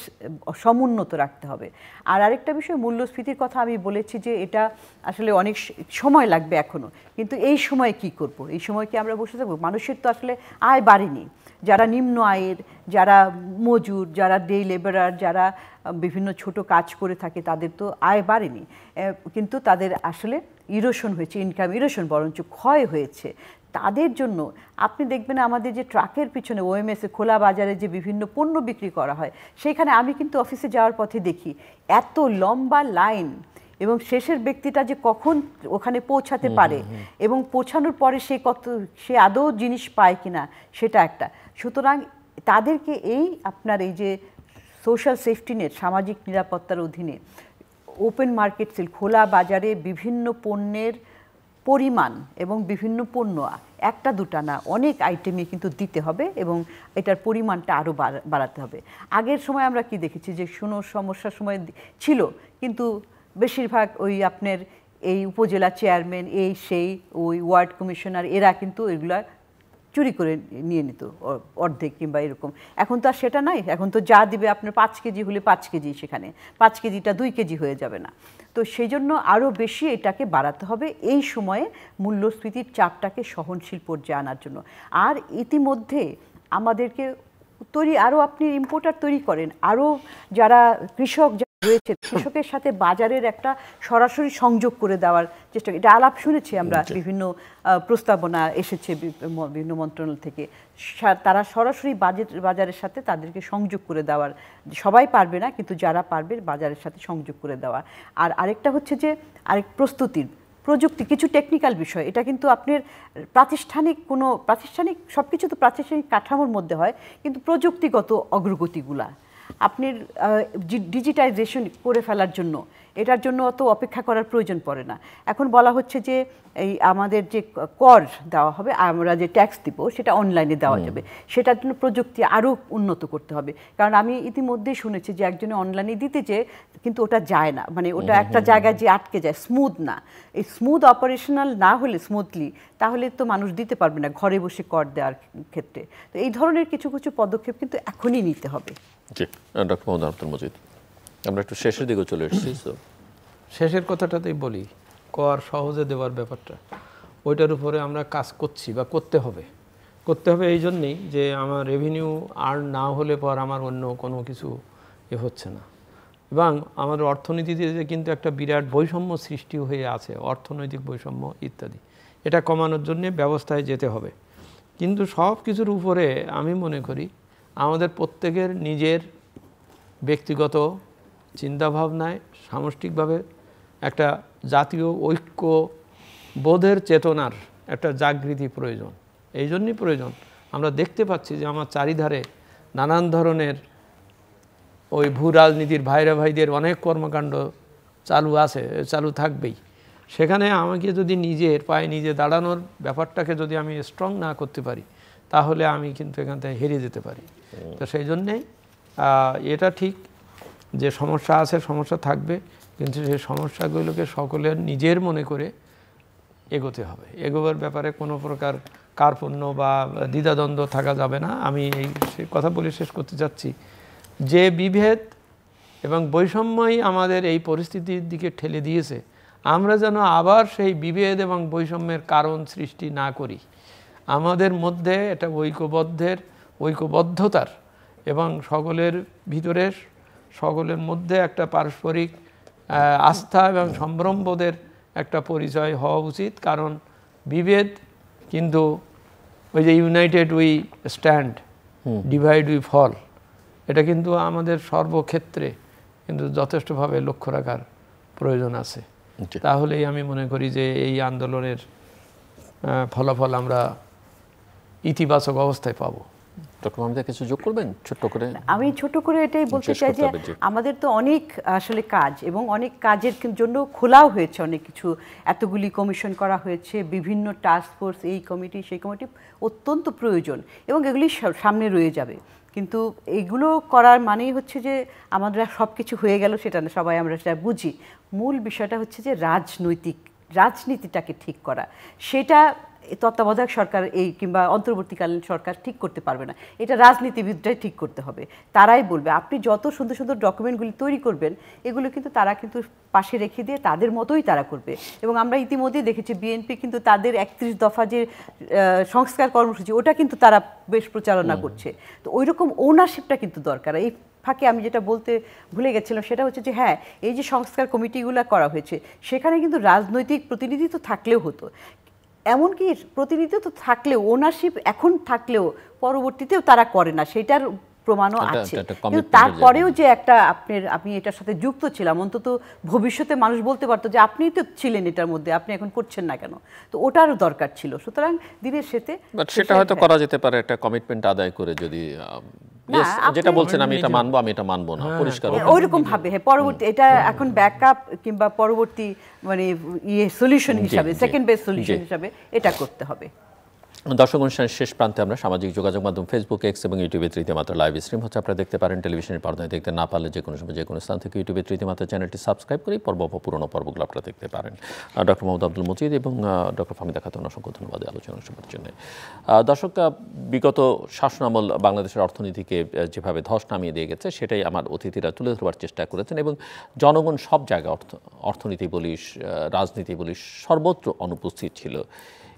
সমুন্নত রাখতে হবে। আর আরেকটা বিষয়, মূল্যস্ফীতির কথা আমি বলেছি যে এটা আসলে অনেক সময় লাগবে এখনও, কিন্তু এই সময়ে কি করব? এই সময় কি আমরা বসে থাকবো? মানুষের তো আসলে আয় বাড়েনি। যারা নিম্ন আয়ের, যারা মজুর, যারা ডে লেবারার, যারা বিভিন্ন ছোট কাজ করে থাকে, তাদের তো আয় বাড়েনি, কিন্তু তাদের আসলে ইরোশন হয়েছে, ইনকাম ইরোশন বরঞ্চ ক্ষয় হয়েছে। তাদের জন্য আপনি দেখবেন আমাদের যে ট্রাকের পিছনে ওএমএসে খোলা বাজারে যে বিভিন্ন পণ্য বিক্রি করা হয়, সেখানে আমি কিন্তু অফিসে যাওয়ার পথে দেখি এত লম্বা লাইন, এবং শেষের ব্যক্তিটা যে কখন ওখানে পৌঁছাতে পারে এবং পৌঁছানোর পরে সে আদৌ জিনিস পায় কিনা সেটা একটা। সুতরাং তাদেরকে আপনার এই যে সোশ্যাল সেফটি নেট, সামাজিক নিরাপত্তার অধীনে ওপেন মার্কেট সেল, খোলা বাজারে বিভিন্ন পণ্যের পরিমাণ এবং বিভিন্ন পণ্য, একটা দুটা না, অনেক আইটেমই কিন্তু দিতে হবে এবং এটার পরিমাণটা আরও বাড়াতে হবে। আগের সময় আমরা কি দেখেছি যে সমস্যার সময় ছিল, কিন্তু বেশিরভাগ ওই আপনার এই উপজেলা চেয়ারম্যান, সেই ওই ওয়ার্ড কমিশনার, এরা কিন্তু এগুলা চুরি করে নিয়ে নিত অর্ধেক কিংবা এরকম। এখন তো আর সেটা নাই, এখন তো যা দিবে আপনার 5 কেজি হলে 5 কেজি, সেখানে 5 কেজিটা 2 কেজি হয়ে যাবে না। তো সেই জন্য আরও বেশি এটাকে বাড়াতে হবে এই সময়ে মূল্যস্ফীতির চাপটাকে সহনশীল পর্যায়ে আনার জন্য। আর ইতিমধ্যে আমাদেরকে আরও আপনি ইম্পোর্টার তৈরি করেন, আরও যারা কৃষক রয়েছে, কৃষকের সাথে বাজারের একটা সরাসরি সংযোগ করে দেওয়ার চেষ্টা, এটা আলাপ শুনেছি আমরা, বিভিন্ন প্রস্তাবনা এসেছে বিভিন্ন মন্ত্রণালয় থেকে, তারা সরাসরি বাজারের সাথে তাদেরকে সংযোগ করে দেওয়ার, সবাই পারবে না কিন্তু যারা পারবে বাজারের সাথে সংযোগ করে দেওয়া। আর আরেকটা হচ্ছে যে প্রস্তুতির প্রযুক্তি, কিছু টেকনিক্যাল বিষয়, এটা কিন্তু আপনার প্রাতিষ্ঠানিক সব কিছু তো প্রাতিষ্ঠানিক কাঠামোর মধ্যে হয়, কিন্তু প্রযুক্তিগত অগ্রগতিগুলা আপনার ডিজিটাইজেশন করে ফেলার জন্য, এটার জন্য অত অপেক্ষা করার প্রয়োজন পড়ে না। এখন বলা হচ্ছে যে এই আমাদের যে কর দেওয়া হবে, আমরা যে ট্যাক্স দিব, সেটা অনলাইনে দেওয়া যাবে, সেটার জন্য প্রযুক্তি আরও উন্নত করতে হবে। কারণ আমি ইতিমধ্যেই শুনেছি যে একজনে অনলাইনে দিতে যে, কিন্তু ওটা যায় না, মানে ওটা একটা জায়গায় যে আটকে যায়, স্মুথ না। এই স্মুথ অপারেশনাল না হলে, স্মুথলি, তাহলে তো মানুষ দিতে পারবে না ঘরে বসে কর দেওয়ার ক্ষেত্রে। তো এই ধরনের কিছু কিছু পদক্ষেপ কিন্তু এখনই নিতে হবে। জি, ডক্টর মোহাম্মদ আব্দুল মজিদ, আমরা একটু শেষের দিকে চলে এসেছি। শেষের কথাটাতেই বলি, কর সহজে দেওয়ার ব্যাপারটা, ওইটার উপরে আমরা কাজ করছি বা করতে হবে এই জন্যেই যে আমার রেভিনিউ আর্ন না হলে পর আমার অন্য কোনো কিছু হচ্ছে না। এবং আমাদের অর্থনীতিতে যে কিন্তু একটা বিরাট বৈষম্য সৃষ্টি হয়ে আছে, অর্থনৈতিক বৈষম্য ইত্যাদি, এটা কমানোর জন্য ব্যবস্থায় যেতে হবে। কিন্তু সব কিছুর উপরে আমি মনে করি আমাদের প্রত্যেকের নিজের ব্যক্তিগত চিন্তাভাবনায় সামষ্টিকভাবে একটা জাতীয় ঐক্য বোধের চেতনার একটা জাগৃতি প্রয়োজন। এই জন্যই প্রয়োজন, আমরা দেখতে পাচ্ছি যে আমার চারিধারে নানান ধরনের ওই ভূ রাজনীতির ভাইদের অনেক কর্মকাণ্ড চালু আছে, চালু থাকবেই। সেখানে আমাকে যদি নিজের পায়ে নিজে দাঁড়ানোর ব্যাপারটাকে যদি আমি স্ট্রং না করতে পারি, তাহলে আমি কিন্তু এখান থেকে হেরে যেতে পারি। তো সেই জন্যেই এটা ঠিক যে সমস্যা আছে, সমস্যা থাকবে, কিন্তু সেই সমস্যাগুলোকে সকলের নিজের মনে করে এগোতে হবে। এগোবার ব্যাপারে কোনো প্রকার কার্পণ্য বা দ্বিধাদ্বন্দ্ব থাকা যাবে না। আমি এই কথা বলে শেষ করতে চাচ্ছি যে বিভেদ এবং বৈষম্যই আমাদের এই পরিস্থিতির দিকে ঠেলে দিয়েছে, আমরা যেন আবার সেই বিভেদ এবং বৈষম্যের কারণ সৃষ্টি না করি। আমাদের মধ্যে এটা ঐক্যবদ্ধতার এবং সকলের ভিতরে সকলের মধ্যে একটা পারস্পরিক আস্থা এবং সম্ভ্রমবোধের একটা পরিচয় হওয়া উচিত। কারণ বিভেদ কিন্তু ওই যে united we stand, divide we fall, এটা কিন্তু আমাদের সর্বক্ষেত্রে কিন্তু যথেষ্টভাবে লক্ষ্য রাখার প্রয়োজন আছে। তাহলেই আমি মনে করি যে এই আন্দোলনের ফলাফল আমরা ইতিবাচক অবস্থায় পাবো। ডক্টর মাহমুদা কিছু যোগ করবেন ছোট্ট করে? আমি ছোট করে এটাই বলতে চাই যে আমাদের তো অনেক আসলে কাজ এবং অনেক কাজের জন্য খোলাও হয়েছে অনেক কিছু, এতগুলি কমিশন করা হয়েছে, বিভিন্ন টাস্ক ফোর্স, এই কমিটি সেই কমিটি অত্যন্ত প্রয়োজন এবং এগুলি সামনে রয়ে যাবে। কিন্তু এগুলো করার মানেই হচ্ছে যে আমাদের সব কিছু হয়ে গেল সেটা না, সবাই আমরা সেটা বুঝি। মূল বিষয়টা হচ্ছে যে রাজনীতিটাকে ঠিক করা, সেটা তত্ত্বাবধায়ক সরকার কিংবা অন্তর্বর্তীকালীন সরকার ঠিক করতে পারবে না, এটা রাজনীতিবিদরাই ঠিক করতে হবে। তারাই বলবে, আপনি যত সুন্দর সুন্দর ডকুমেন্টগুলি তৈরি করবেন এগুলো কিন্তু তারা কিন্তু পাশে রেখে দিয়ে তাদের মতোই তারা করবে। এবং আমরা ইতিমধ্যেই দেখেছি বিএনপি কিন্তু তাদের 31 দফা যে সংস্কার কর্মসূচি, ওটা কিন্তু তারা বেশ প্রচারণা করছে। তো ওই রকম ওনারশিপটা কিন্তু দরকার। এই ফাঁকে আমি যেটা বলতে ভুলে গেছিলাম সেটা হচ্ছে যে হ্যাঁ, এই যে সংস্কার কমিটিগুলো করা হয়েছে সেখানে কিন্তু রাজনৈতিক প্রতিনিধিত্ব থাকলেও হতো, এমনকি প্রতিনিধিত্ব থাকলেও ওনারশিপ এখন থাকলেও পরবর্তীতেও তারা করে না, সেটার প্রমাণও আছে। কিন্তু তারপরেও যে একটা আপনি এটার সাথে যুক্ত ছিলাম, অন্তত ভবিষ্যতে মানুষ বলতে পারতো যে আপনি তো ছিলেন এটার মধ্যে, আপনি এখন করছেন না কেন। তো ওটারও দরকার ছিল। সুতরাং দিনের শেষে সেটা হয়তো করা যেতে পারে একটা কমিটমেন্ট আদায় করে, যদি যেটা বলছেন আমি এটা মানবো, আমি এটা মানবো না, পরিষ্কার ওইরকম ভাবে। হ্যাঁ, পরবর্তী এটা এখন ব্যাকআপ কিংবা পরবর্তী মানে সলিউশন হিসাবে, সেকেন্ড বেস্ট সলিউশন হিসাবে এটা করতে হবে। দর্শক অনুষ্ঠানের শেষ প্রান্তে আমরা সামাজিক যোগাযোগ মাধ্যম ফেসবুক, এক্স এবং ইউটিউবে তৃতীয়মাত্রা লাইভ স্ট্রিম হচ্ছে, আপনারা দেখতে পারেন। টেলিভিশনের পর্দায় দেখতে না পারলে যে কোনো সময় যে কোনো স্থান থেকে ইউটিউবে তৃতীয়মাত্রা চ্যানেলটি সাবস্ক্রাইব করে পর্ব বা পুরোনো পর্বগুলো আপনারা দেখতে পারেন। ডক্টর মোহাম্মদ আব্দুল মজিদ এবং ডক্টর ফাহমিদা খাতুন, অসংখ্য ধন্যবাদ আলোচনা শোনার জন্য। দর্শক, বিগত শাসনামল বাংলাদেশের অর্থনীতিকে যেভাবে ধস নামিয়ে দিয়ে গেছে সেটাই আমার অতিথিরা তুলে ধরবার চেষ্টা করেছেন এবং জনগণ সব জায়গায় অর্থনীতি বলিস, রাজনীতি বলিস, সর্বত্র অনুপস্থিত ছিল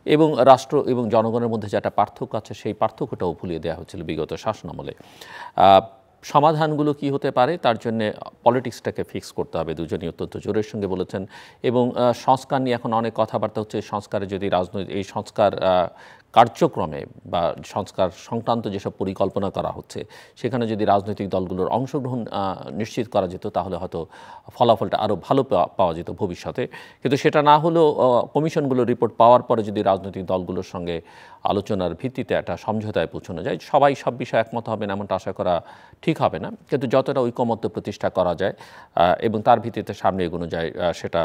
এবং রাষ্ট্র এবং জনগণের মধ্যে যে একটা পার্থক্য আছে সেই পার্থক্যটাও ভুলিয়ে দেওয়া হচ্ছিল বিগত শাসনামলে। সমাধানগুলো কি হতে পারে তার জন্য পলিটিক্সটাকে ফিক্স করতে হবে, দুজনই অত্যন্ত জোরের সঙ্গে বলেছেন। এবং সংস্কার নিয়ে এখন অনেক কথাবার্তা হচ্ছে, সংস্কারে যদি এই সংস্কার কার্যক্রমে বা সংস্কার সংক্রান্ত যেসব পরিকল্পনা করা হচ্ছে সেখানে যদি রাজনৈতিক দলগুলোর অংশগ্রহণ নিশ্চিত করা যেত তাহলে হয়তো ফলাফলটা আরও ভালো পাওয়া যেত ভবিষ্যতে। কিন্তু সেটা না হলেও কমিশনগুলোর রিপোর্ট পাওয়ার পরে যদি রাজনৈতিক দলগুলোর সঙ্গে আলোচনার ভিত্তিতে একটা সমঝোতায় পৌঁছানো যায়, সবাই সব বিষয়ে একমত হবেন এমনটা আশা করা ঠিক হবে না, কিন্তু যতটা ঐকমত্য প্রতিষ্ঠা করা যায় এবং তার ভিত্তিতে সামনে এগোনো যায় সেটা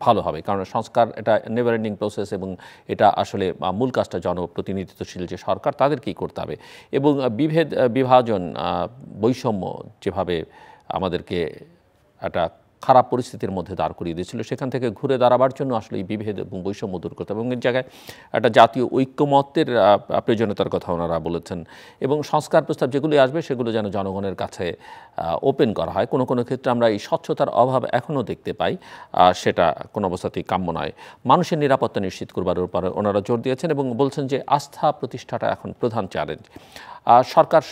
ভালো হবে। কারণ সংস্কার এটা নেভার এন্ডিং প্রসেস এবং এটা আসলে মূল কাজটা জনপ্রতিনিধিত্বশীল যে সরকার তাদেরকেই করতে হবে। এবং বিভাজন, বৈষম্য যেভাবে আমাদেরকে একটা খারাপ পরিস্থিতির মধ্যে দাঁড় করিয়ে দিয়েছিল, সেখান থেকে ঘুরে দাঁড়াবার জন্য আসলে এই বিভেদ এবং বৈষম্য দূর করতে এবং এর জায়গায় একটা জাতীয় ঐক্যমত্যের প্রয়োজনীয়তার কথা ওনারা বলেছেন এবং সংস্কার প্রস্তাব যেগুলি আসবে সেগুলো যেন জনগণের কাছে ওপেন করা হয়। কোনো কোনো ক্ষেত্রে আমরা এই স্বচ্ছতার অভাব এখনও দেখতে পাই, সেটা কোনো অবস্থাতেই কাম্য নয়। মানুষের নিরাপত্তা নিশ্চিত করবার উপরে ওনারা জোর দিয়েছেন এবং বলছেন যে আস্থা প্রতিষ্ঠাটা এখন প্রধান চ্যালেঞ্জ। সরকার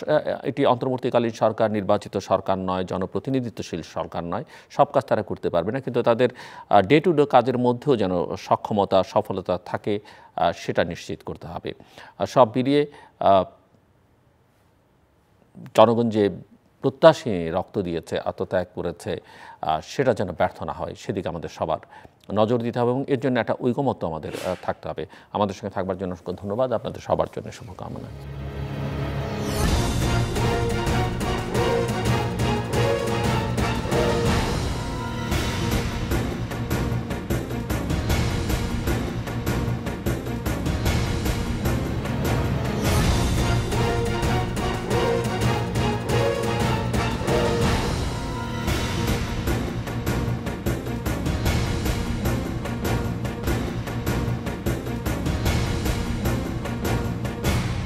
এটি অন্তর্বর্তীকালীন সরকার, নির্বাচিত সরকার নয়, জনপ্রতিনিধিত্বশীল সরকার নয়, সব কাজ তারা করতে পারবে না, কিন্তু তাদের ডে টু ডে কাজের মধ্যেও যেন সক্ষমতা সফলতা থাকে সেটা নিশ্চিত করতে হবে। সব মিলিয়ে জনগণ যে প্রত্যাশী রক্ত দিয়েছে, আত্মত্যাগ করেছে, সেটা যেন ব্যর্থ না হয় সেদিকে আমাদের সবার নজর দিতে হবে এবং এর জন্য একটা ঐকমত্য আমাদের থাকতে হবে। আমাদের সঙ্গে থাকবার জন্য ধন্যবাদ, আপনাদের সবার জন্য শুভকামনা।